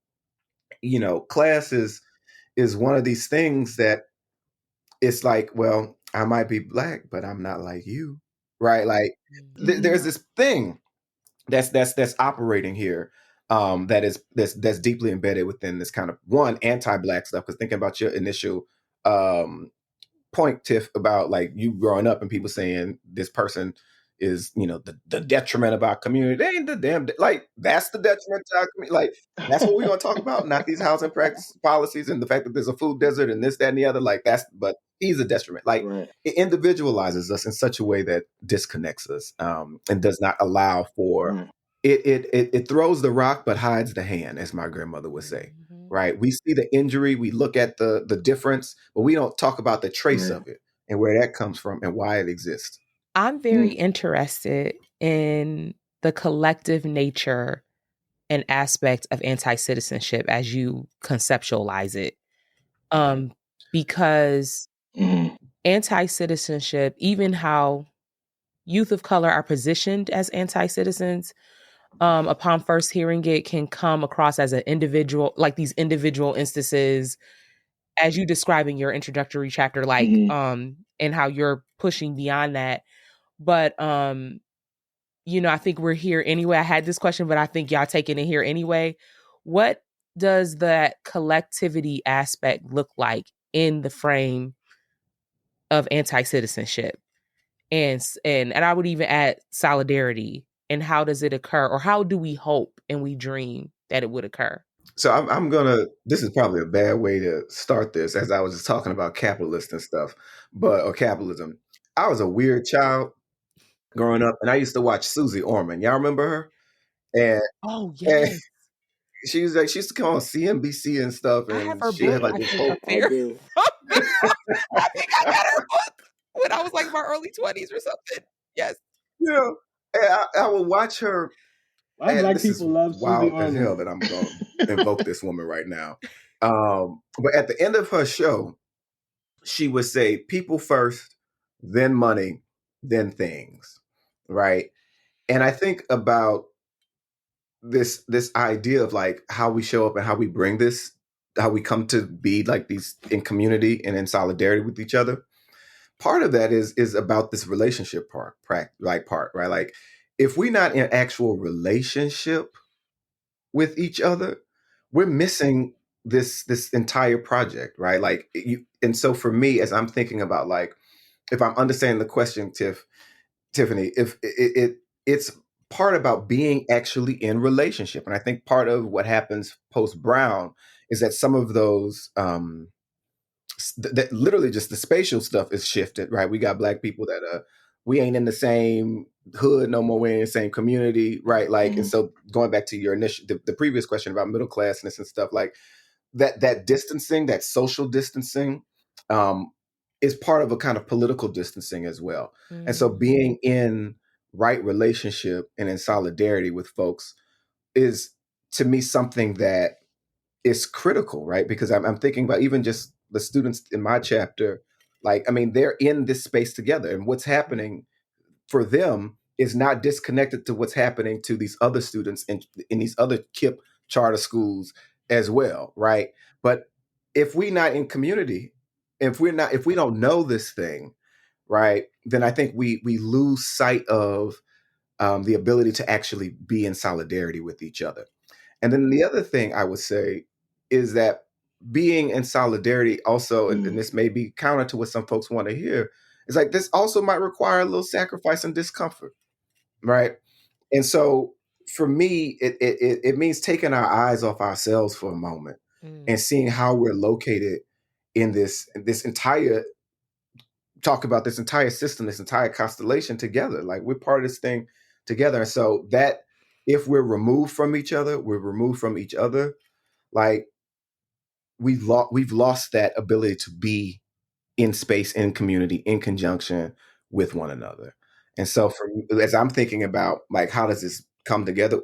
class is one of these things that it's like, well, I might be black but I'm not like you, right? Like Mhm. there's this thing that's operating here, that's deeply embedded within this kind of one anti-black stuff. Because thinking about your initial um point, Tiff, about like you growing up and people saying this person is, the detriment of our community. They ain't the damn like that's the detriment to our community. Like that's what we're gonna talk about, not these housing practice policies and the fact that there's a food desert and this, that, and the other. Like but he's a detriment. Like Right. it individualizes us in such a way that disconnects us, and does not allow for Right. it throws the rock but hides the hand, as my grandmother would say. Mhm. Right? We see the injury, we look at the difference, but we don't talk about the trace Right. of it and where that comes from and why it exists. I'm very Mm. interested in the collective nature and aspect of anti-citizenship as you conceptualize it. Because Mm. anti-citizenship, even how youth of color are positioned as anti-citizens, upon first hearing it, can come across as an individual, like these individual instances, as you describe in your introductory chapter, like, Hmm. and how you're pushing beyond that. But, I think we're here anyway. I had this question, but I think y'all taking it here anyway. What does that collectivity aspect look like in the frame of anti-citizenship? And I would even add solidarity. And how does it occur, or how do we hope and we dream that it would occur? So I'm gonna. This is probably a bad way to start this, as I was just talking about capitalist and stuff, or capitalism. I was a weird child growing up, and I used to watch Susie Orman. Y'all remember her? And, Oh and yes, she used to come on CNBC and stuff, I have and her she had book. like I this think whole, up I there. do. I think I got her book when I was like my early 20s or something. Yes. you know. And I would watch her, Why and black this is people love Susie wild as hell Orman? that I'm gonna invoke this woman right now. But at the end of her show, she would say, "People first, then money, then things." Right? And I think about this idea of like how we show up and how we bring this, how we come to be like these in community and in solidarity with each other. Part of that is about this relationship part, right? Like if we're not in actual relationship with each other, we're missing this entire project, right? Like you, and so for me, as I'm thinking about like, if I'm understanding the question, Tiffany, if it's part about being actually in relationship, and I think part of what happens post Brown is that some of those that literally just the spatial stuff is shifted, right? We got black people that we ain't in the same hood no more, we're in the same community, right? Like, and Hmm. so going back to your initial the previous question about middle classness and stuff, like that distancing, that social distancing, um, is part of a kind of political distancing as well. And so Mm, being in right relationship and in solidarity with folks is to me something that is critical, right? Because I'm thinking about even just the students in my chapter, like, I mean, they're in this space together, and what's happening for them is not disconnected to what's happening to these other students in these other KIP charter schools as well, right? But if we're not in community, if we don't know this thing, right, then I think we lose sight of the ability to actually be in solidarity with each other. And then the other thing I would say is that being in solidarity also, and Mm. this may be counter to what some folks want to hear, is like this also might require a little sacrifice and discomfort, right? And so for me, it means taking our eyes off ourselves for a moment mm, and seeing how we're located in this entire talk about this entire system, this entire constellation together. Like we're part of this thing together. And so that if we're removed from each other, we're removed from each other. Like we've lost that ability to be in space, in community, in conjunction with one another. And so for as I'm thinking about like how does this come together,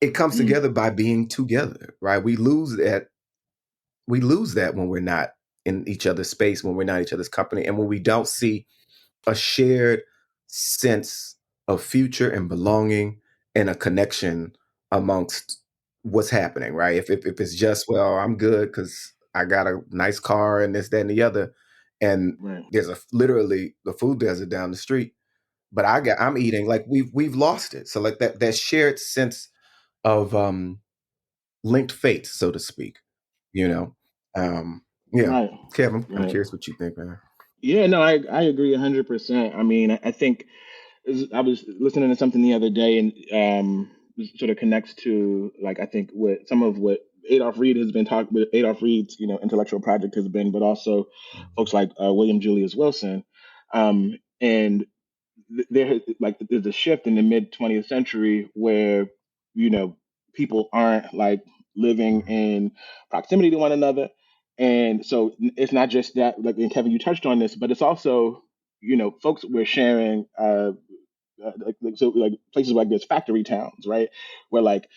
it comes together by being together, right? We lose that when we're not in each other's space, when we're not each other's company, and when we don't see a shared sense of future and belonging and a connection amongst what's happening, right? If it's just, well, I'm good because I got a nice car and this, that, and the other, and Right. there's a literally the food desert down the street, but I'm eating, like we've lost it. So like that shared sense of linked fate, so to speak, you know. Yeah. Right. Kevin, I'm Right. curious what you think, man. Yeah. No, I agree 100%. I mean, I think I was listening to something the other day, and sort of connects to like I think what some of what Adolph Reed has been talking with Adolph Reed's intellectual project has been, but also folks like William Julius Wilson, and there's a shift in the mid 20th century where you know people aren't like living Mhm. in proximity to one another, and so it's not just that, like, and Kevin, you touched on this, but it's also folks we're sharing so like places like this factory towns, right, where like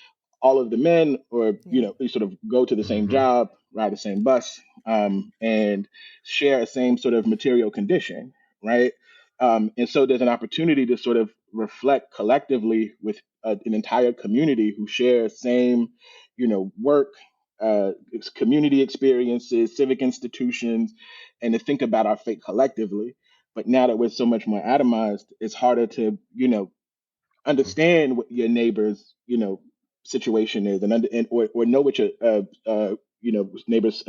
all of the men, or yeah. they sort of go to the same Mhm. job, ride the same bus, and share a same sort of material condition, right? And so there's an opportunity to sort of reflect collectively with an entire community who share same, work, community experiences, civic institutions, and to think about our fate collectively. But now that we're so much more atomized, it's harder to, understand what your neighbor's situation is, or know what your neighbor's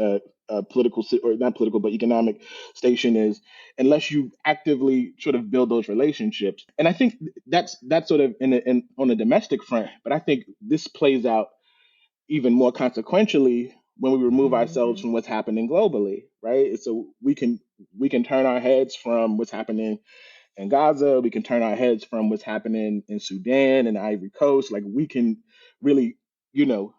political or not political but economic station is, unless you actively sort of build those relationships. And I think that's sort of in on the domestic front, but I think this plays out even more consequentially when we remove ourselves Mm-hmm. from what's happening globally, right? So we can turn our heads from what's happening in Gaza. We can turn our heads from what's happening in Sudan and the Ivory Coast. Like we can really, you know,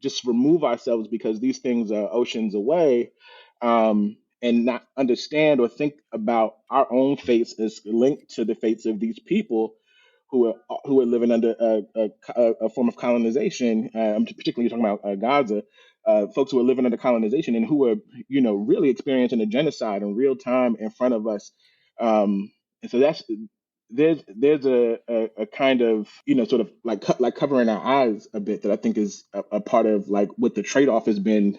just remove ourselves because these things are oceans away, and not understand or think about our own fates as linked to the fates of these people who are living under a form of colonization. I'm particularly talking about Gaza. Folks who are living under colonization and who are, really experiencing a genocide in real time in front of us. And so there's a kind of, sort of like covering our eyes a bit that I think is a part of like what the trade off has been,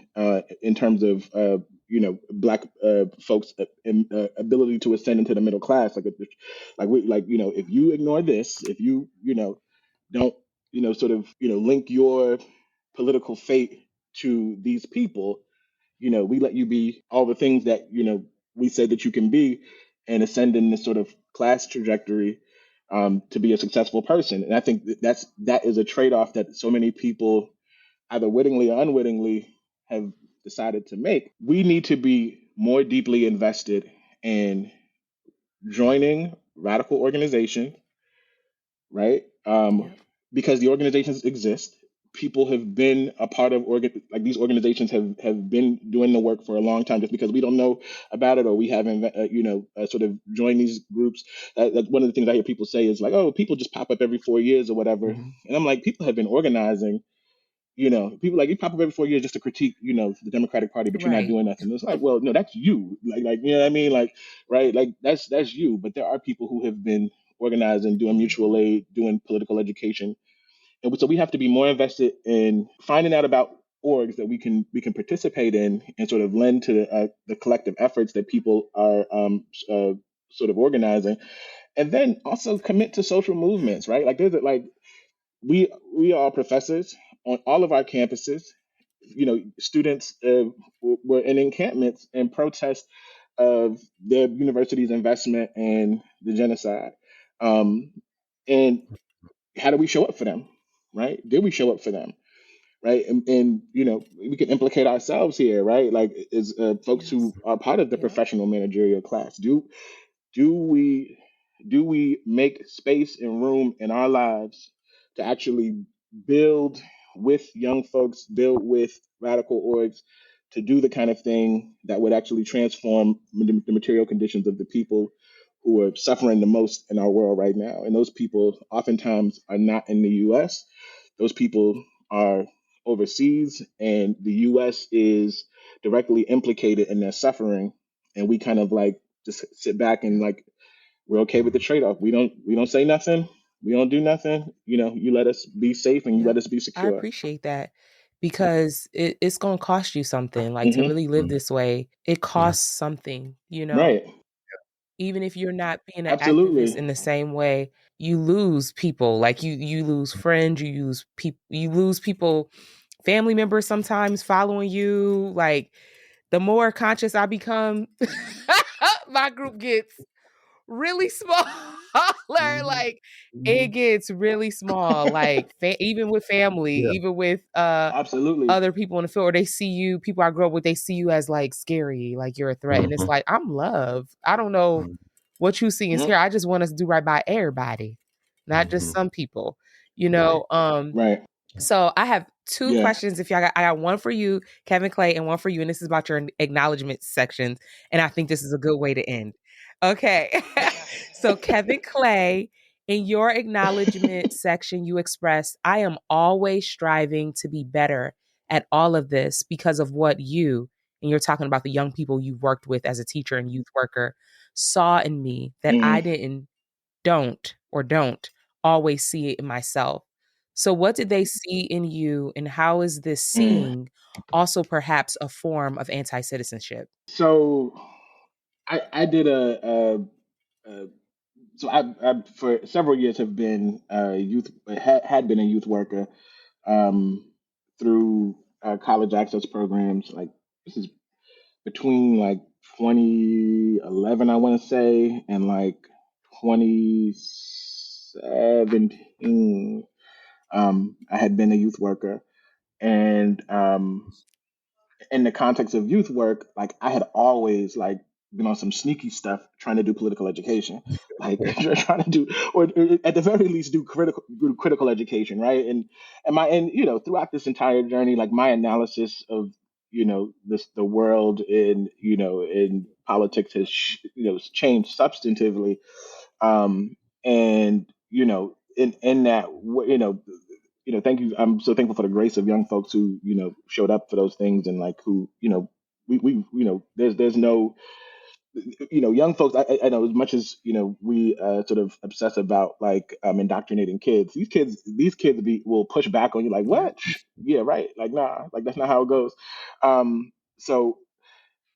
in terms of black folks' ability to ascend into the middle class. If you ignore this, if you don't sort of link your political fate to these people, we let you be all the things that we said that you can be, and ascend in this sort of class trajectory, to be a successful person. And I think that is a trade off that so many people, either wittingly or unwittingly, have decided to make. We need to be more deeply invested in joining radical organizations, right? Yep. Because the organizations exist. People have been a part of like these organizations have been doing the work for a long time. Just because we don't know about it or we haven't, sort of joined these groups. That's one of the things I hear people say is like, oh, people just pop up every 4 years or whatever. Mhm. And I'm like, people have been organizing. People like you pop up every 4 years just to critique, the Democratic Party, but you're not Right. doing nothing. It's like, well, no, that's you. You know what I mean? Like, right? Like that's you. But there are people who have been organizing, doing mutual Mm-hmm. aid, doing political education, and so we have to be more invested in finding out about orgs that we can participate in and sort of lend to the collective efforts that people are, sort of organizing, and then also commit to social movements, right? Like we are professors on all of our campuses. Students were in encampments and protest of their university's investment in the genocide. Um, and how do we show up for them? Right? Did we show up for them? Right? And we can implicate ourselves here, right? Like, as folks Yes. who are part of the Yep. professional managerial class, do we make space and room in our lives to actually build with young folks, build with radical orgs, to do the kind of thing that would actually transform the material conditions of the people who are suffering the most in our world right now? And those people oftentimes are not in the US. Those people are overseas, and the US is directly implicated in their suffering. And we kind of like just sit back and Yep. like, we're okay with the Mhm. trade-off. We don't say nothing. We don't do nothing. You let us be safe and you let Yep. us be I secure. appreciate that because it's going to cost you something. Like to Hmm. really live Mhm. this way, it Yeah. costs something. Right. Even if you're not being an activist Absolutely. in the same way, you lose people. Like you lose friends, you lose people, family members sometimes following you. Like the more conscious I become, my group gets really small. Mhm. Like it Mhm. gets really small. Like even with family, Yeah. even with Absolutely. other people in the field, or they see you, people I grew up with, they see you as like scary, like you're a threat. And it's Mhm. like, I'm love. I don't know Mhm. what you see and Yep. scare. I just want us to do right by everybody, not just Mhm. some people, you Right. know. Right. So I have two Yeah. questions. If y'all got, I got one for you, Kevin Clay, and one for you, and this is about your acknowledgement sections. And I think this is a good way to end. Okay. So Kevin Clay, in your acknowledgement section, you express, I am always striving to be better at all of this because of what you, and you're talking about the young people you worked with as a teacher and youth worker. saw in me that I Mm, don't always see it in myself. So what did they see in you, and how is this mm. seeing also perhaps a form of anti-citizenship? So I did a so I for several years have been had been a youth worker um, through college access programs. Like this is between like 2011, I want to say, and like 2017. I had been a youth worker, and in the context of youth work, like I had always like been on some sneaky stuff trying to do political education, like trying to do, or at the very least do critical education, right? And throughout this entire journey, like my analysis of the world in politics has changed substantively, and in that thank you. I'm so thankful for the grace of young folks who showed up for those things, and like who we there's no young folks. I know as much as we sort of obsess about like indoctrinating kids. These kids will push back on you like, Yeah. what? Yeah, right. Like, nah, like that's not how it goes. So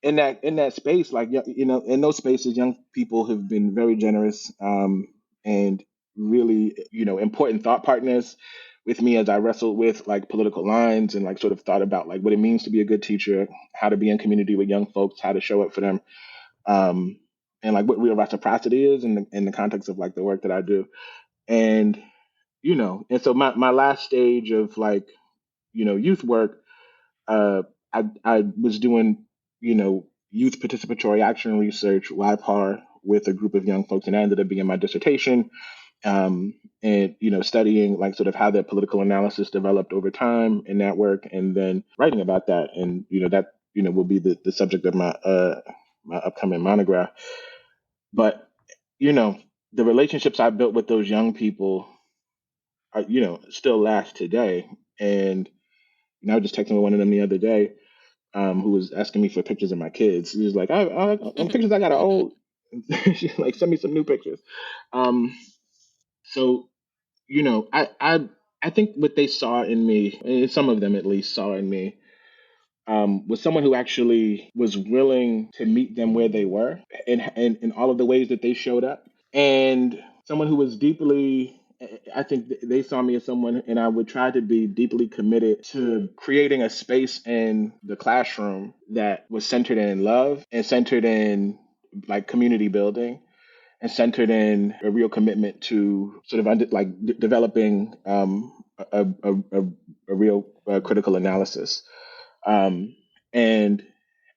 in that space, like in those spaces, young people have been very generous, and really important thought partners with me as I wrestled with like political lines and like sort of thought about like what it means to be a good teacher, how to be in community with young folks, how to show up for them, um, and like what real reciprocity is in the context of like the work that I do, and and so my last stage of like youth work, uh, I was doing, youth participatory action research, YPAR, with a group of young folks, and that ended up being my dissertation. And studying like sort of how their political analysis developed over time in that work, and then writing about that, and that will be the subject of my upcoming monograph. But you know, the relationships I built with those young people are still last today, and I was just texting with one of them the other day, who was asking me for pictures of my kids. He was like, on pictures I got are old. She's like, send me some new pictures. Um, so I think what they saw in me, and some of them at least saw in me, was someone who actually was willing to meet them where they were, in all of the ways that they showed up, and someone who was deeply. I think they saw me as someone, and I would try to be deeply committed to creating a space in the classroom that was centered in love and centered in like community building and centered in a real commitment to sort of developing a real critical analysis. And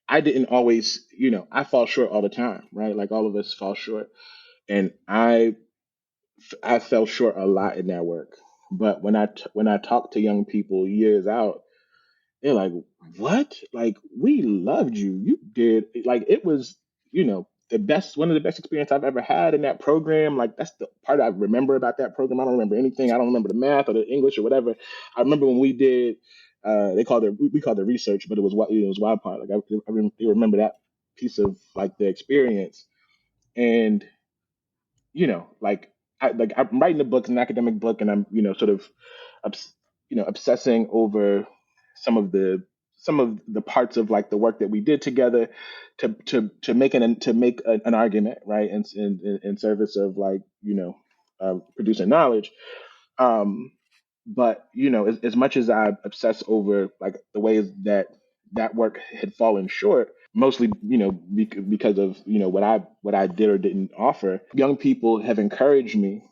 I didn't always, I fall short all the time, right? Like all of us fall short, and I fell short a lot in that work. But when I talk to young people years out, they're like, "What? Like we loved you. You did like it was, the best one of the best experience I've ever had in that program. Like that's the part I remember about that program. I don't remember anything. I don't remember the math or the English or whatever. I remember when we did they called it we called it research, but it was wild part. Like I remember that piece of like the experience. And like I'm writing a book, an academic book, and I'm sort of obsessing over some of the parts of like the work that we did together to make an argument, right, in service of like producing knowledge. um but as much as I obsess over like the ways that work had fallen short, mostly because of what I did or didn't offer, young people have encouraged me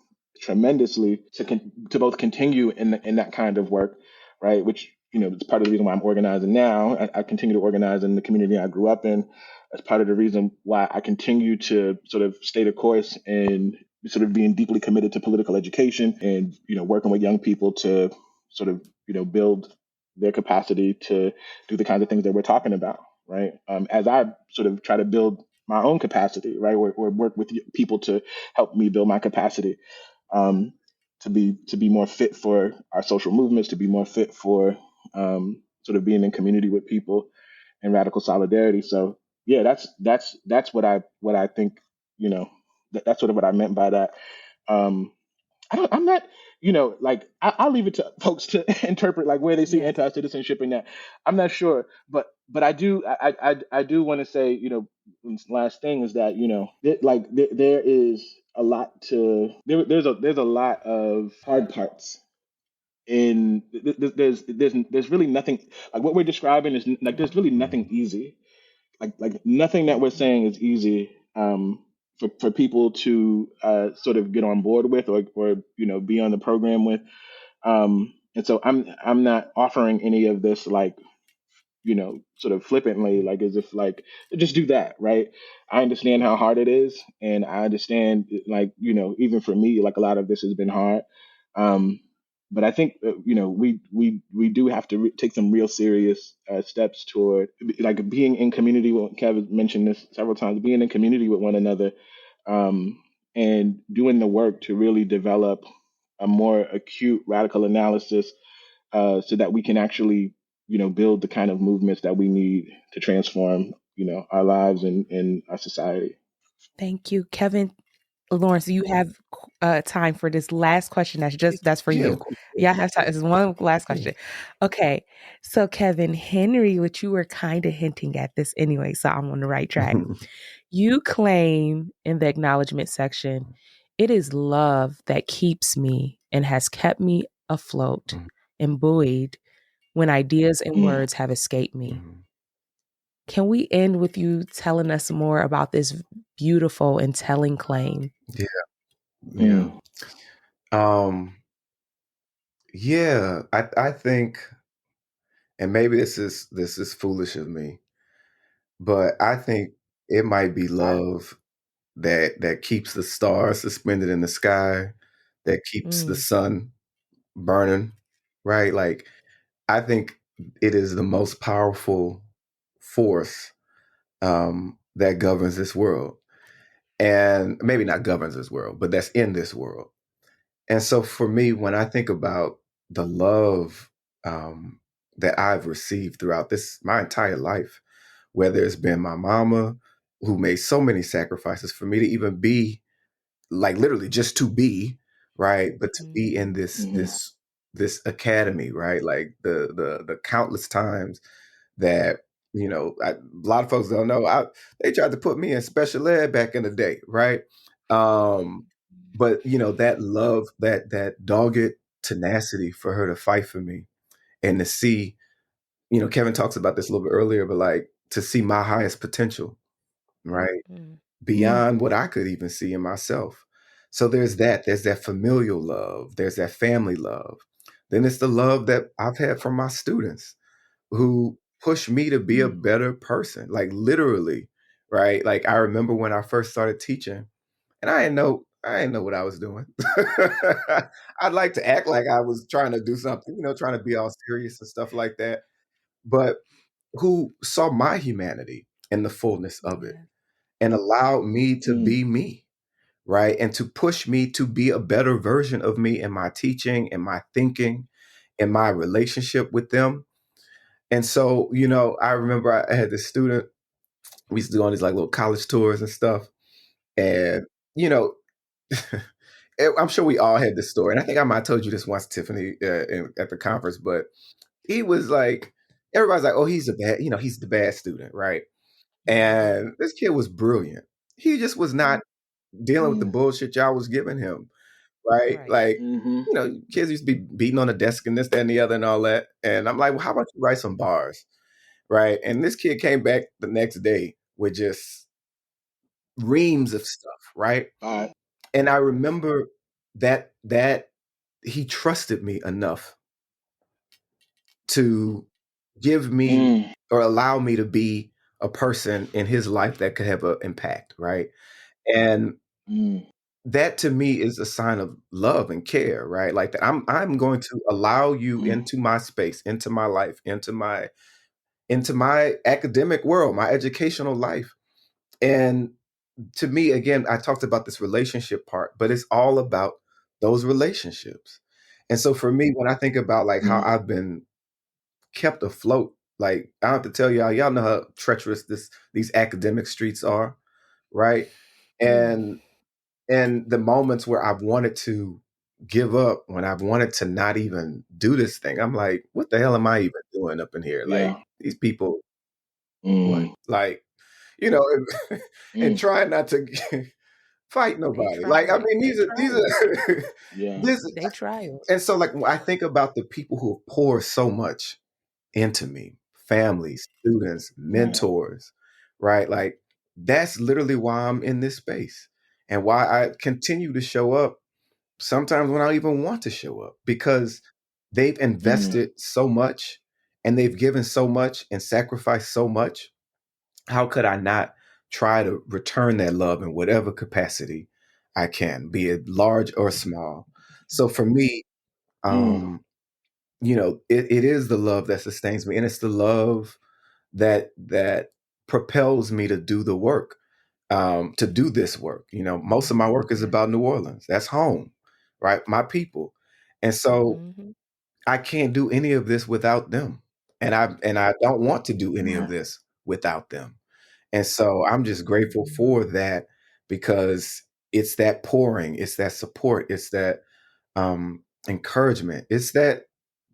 tremendously to both continue in that kind of work, right? Which is part of the reason why I'm organizing now. I continue to organize in the community I grew up in. That's part of the reason why I continue to sort of stay the course and sort of being deeply committed to political education, and working with young people to sort of build their capacity to do the kinds of things that we're talking about, right? As I sort of try to build my own capacity, right, or work with people to help me build my capacity, um, to be more fit for our social movements, to be more fit for sort of being in community with people and radical solidarity. So yeah, that's what I think. that's sort of what I meant by that. Um, I'm not, like I'll leave it to folks to interpret like where they see Yes. anti-citizenship in that. I'm not sure, but I do want to say, last thing is that there is a lot there's a lot of hard parts in there's really nothing like what we're describing is like there's really nothing easy, like nothing that we're saying is easy, for people to sort of get on board with, or be on the program with, and so I'm not offering any of this like sort of flippantly, like as if like just do that, right? I understand how hard it is, and I understand like even for me, like a lot of this has been hard. Um, but I think we do have to take some real serious steps toward like being in community. Kevin mentioned this several times, being in community with one another, um, and doing the work to really develop a more acute radical analysis, so that we can actually, build the kind of movements that we need to transform, our lives and our society. Thank you, Kevin. Lawrence, you have time for this last question. That's for Yeah, of you. course. Yeah, I have time. This is one last Yeah. question. Okay, so Kevin Henry, which you were kind of hinting at this anyway, so I'm on the right track. You claim in the acknowledgement section, it is love that keeps me and has kept me afloat and buoyed when ideas and Mm. words have escaped me. Mhm. Can we end with you telling us more about this beautiful and telling claim? Yeah, yeah. Mm. Um, yeah, I think, and maybe this is foolish of me, but I think it might be love that keeps the stars suspended in the sky, that keeps the Mm, sun burning, right? Like I think it is the most powerful force that governs this world. And maybe not governs this world, but that's in this world. And so for me, when I think about the love that I've received throughout this my entire life, whether it's been my mama who made so many sacrifices for me to even be, like literally just to be, right, but to be in mm, this academy, right, like the countless times that a lot of folks don't know, they tried to put me in special ed back in the day, right? um but that love, that dogged tenacity for her to fight for me, and to see, Kevin talks about this a little bit earlier, but like to see my highest potential, right, mm, Mm. beyond what I could even see in myself. So there's that familial love, there's that family love. Then it's the love that I've had from my students who push me to be a Mm. better person, like literally, right? Like I remember when I first started teaching, and I didn't know what I was doing. I'd like to act like I was trying to do something, trying to be all serious and stuff like that. But who saw my humanity in the fullness of it yeah. and allowed me to Mm. be me, right? And to push me to be a better version of me in my teaching, in my thinking, in my relationship with them. And so, I remember I had this student, we used to go on these like little college tours and stuff. And, you know, I'm sure we all had this story. And I think I might have told you this once, Tiffany, at the conference, but he was like, everybody's like, oh, he's the bad student, right? Mm, And this kid was brilliant. He just was not dealing with the Mm. bullshit y'all was giving him, right? right. Like, Mhm. kids used to be beating on the desk and this, that, and the other and all that. And I'm like, well, how about you write some bars? Right. And this kid came back the next day with just reams of stuff, right? All right. And I remember that he trusted me enough to give me Mm. or allow me to be a person in his life that could have an impact, right? And Mm. that to me is a sign of love and care, right? Like that I'm going to allow you Mm. into my space, into my life, into my academic world, my educational life. And to me, again, I talked about this relationship part, but it's all about those relationships. And so for me, when I think about like how Mm. I've been kept afloat, like I don't have to tell y'all know how treacherous these academic streets are, right? And the moments where I've wanted to give up, when I've wanted to not even do this thing, I'm like, what the hell am I even doing up in here? Like, Yeah. these people, what? Mm. Like, you know, and Mm. trying not to fight They nobody. try Like, I it. mean, They try these it. are Yeah. this, They try it. and so like when I think about the people who have poured so much into me, families, students, Right. mentors, right? Like, that's literally why I'm in this space and why I continue to show up sometimes when I don't even want to show up, because they've Mm. invested so much and they've given so much and sacrificed so much. How could I not try to return that love in whatever capacity I can, be it large or small? So for me, Mm. um, it is the love that sustains me, and it's the love that propels me to do the work, to do this work. Most of my work is about New Orleans. That's home, right? My people. And so Mm-hmm. I can't do any of this without them. And I don't want to do any of Right. this without them. And so I'm just grateful for that, because it's that pouring, it's that support, it's that encouragement, it's that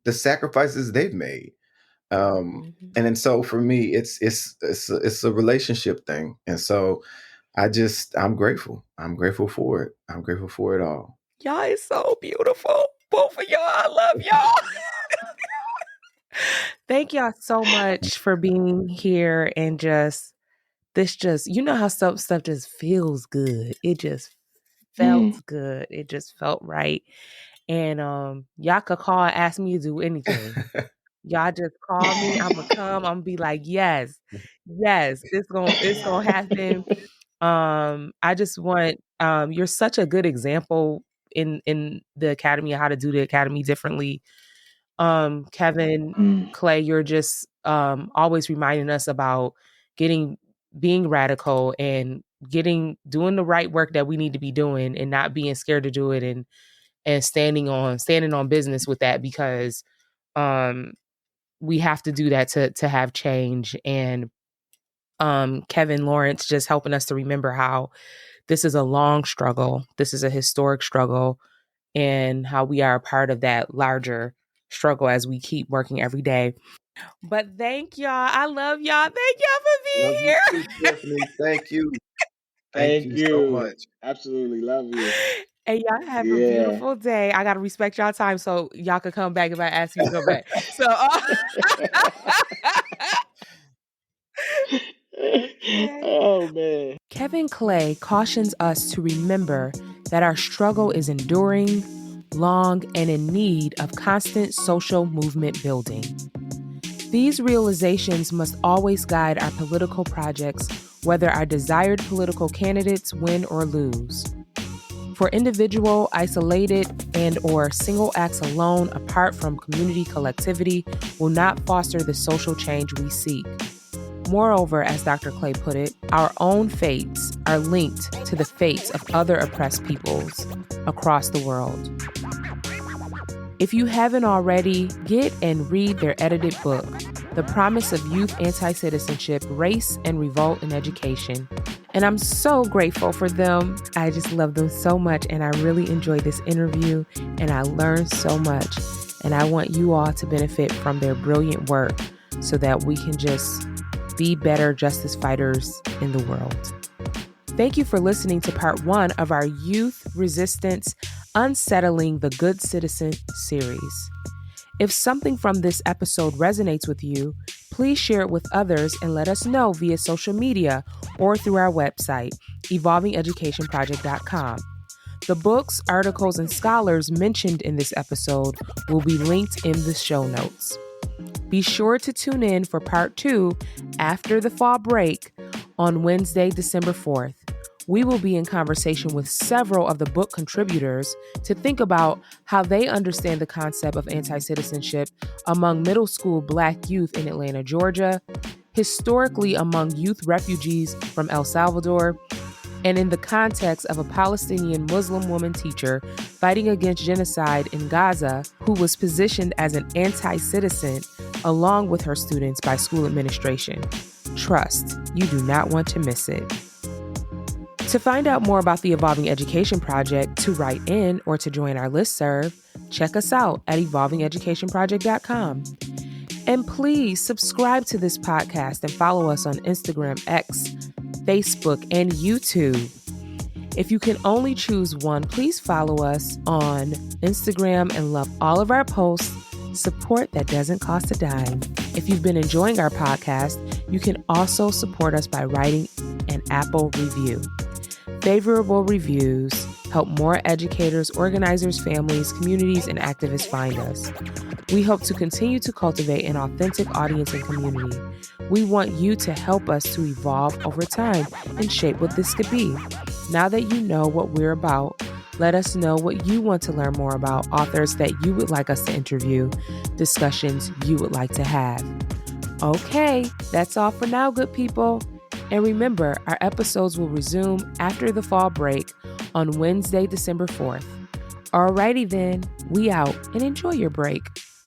the sacrifices they've made. Mm-hmm. And then so for me, it's a relationship thing. And so I'm grateful. I'm grateful for it. I'm grateful for it all. Y'all is so beautiful. Both of y'all. I love y'all. Thank y'all so much for being here and you know how stuff just feels good. It just felt Mm. good. It just felt right. And y'all could call and ask me to do anything. Y'all just call me. I'ma come. I'm gonna be like, yes, yes, it's gonna happen. I just want you're such a good example in the academy of how to do the academy differently. Kevin, Mm. Clay, you're just always reminding us about getting being radical and doing the right work that we need to be doing and not being scared to do it and standing on business with that, because um we have to do that to have change. And Kevin Lawrence just helping us to remember how this is a long struggle, this is a historic struggle, and how we are a part of that larger struggle as we keep working every day. But thank y'all. I love y'all. Thank y'all for Love being you here. too, Stephanie. Thank you. Thank Thank you so you. much. Absolutely love you. And y'all have a Yeah. beautiful day. I gotta respect y'all time so y'all could come back if I ask you to come back. So okay. Oh man. Kevin Clay cautions us to remember that our struggle is enduring, long, and in need of constant social movement building. These realizations must always guide our political projects, whether our desired political candidates win or lose. For individual, isolated, and/or single acts alone, apart from community collectivity, will not foster the social change we seek. Moreover, as Dr. Clay put it, our own fates are linked to the fates of other oppressed peoples across the world. If you haven't already, get and read their edited book, The Promise of Youth Anti-Citizenship, Race and Revolt in Education. And I'm so grateful for them. I just love them so much, and I really enjoyed this interview, and I learned so much. And I want you all to benefit from their brilliant work so that we can just be better justice fighters in the world. Thank you for listening to part 1 of our Youth Resistance Unsettling the Good Citizen series. If something from this episode resonates with you, please share it with others and let us know via social media or through our website, evolvingeducationproject.com. The books, articles, and scholars mentioned in this episode will be linked in the show notes. Be sure to tune in for part 2 after the fall break on Wednesday, December 4th. We will be in conversation with several of the book contributors to think about how they understand the concept of anti-citizenship among middle school Black youth in Atlanta, Georgia, historically among youth refugees from El Salvador, and in the context of a Palestinian Muslim woman teacher fighting against genocide in Gaza who was positioned as an anti-citizen along with her students by school administration. Trust, you do not want to miss it. To find out more about the Evolving Education Project, to write in, or to join our listserv, check us out at evolvingeducationproject.com. And please subscribe to this podcast and follow us on Instagram, X, Facebook, and YouTube. If you can only choose one, please follow us on Instagram and love all of our posts. Support that doesn't cost a dime. If you've been enjoying our podcast, you can also support us by writing an Apple review. Favorable reviews help more educators, organizers, families, communities, and activists find us. We hope to continue to cultivate an authentic audience and community. We want you to help us to evolve over time and shape what this could be. Now that you know what we're about, let us know what you want to learn more about, authors that you would like us to interview, discussions you would like to have. Okay, that's all for now, good people. And remember, our episodes will resume after the fall break on Wednesday, December 4th. Alrighty then, we out and enjoy your break.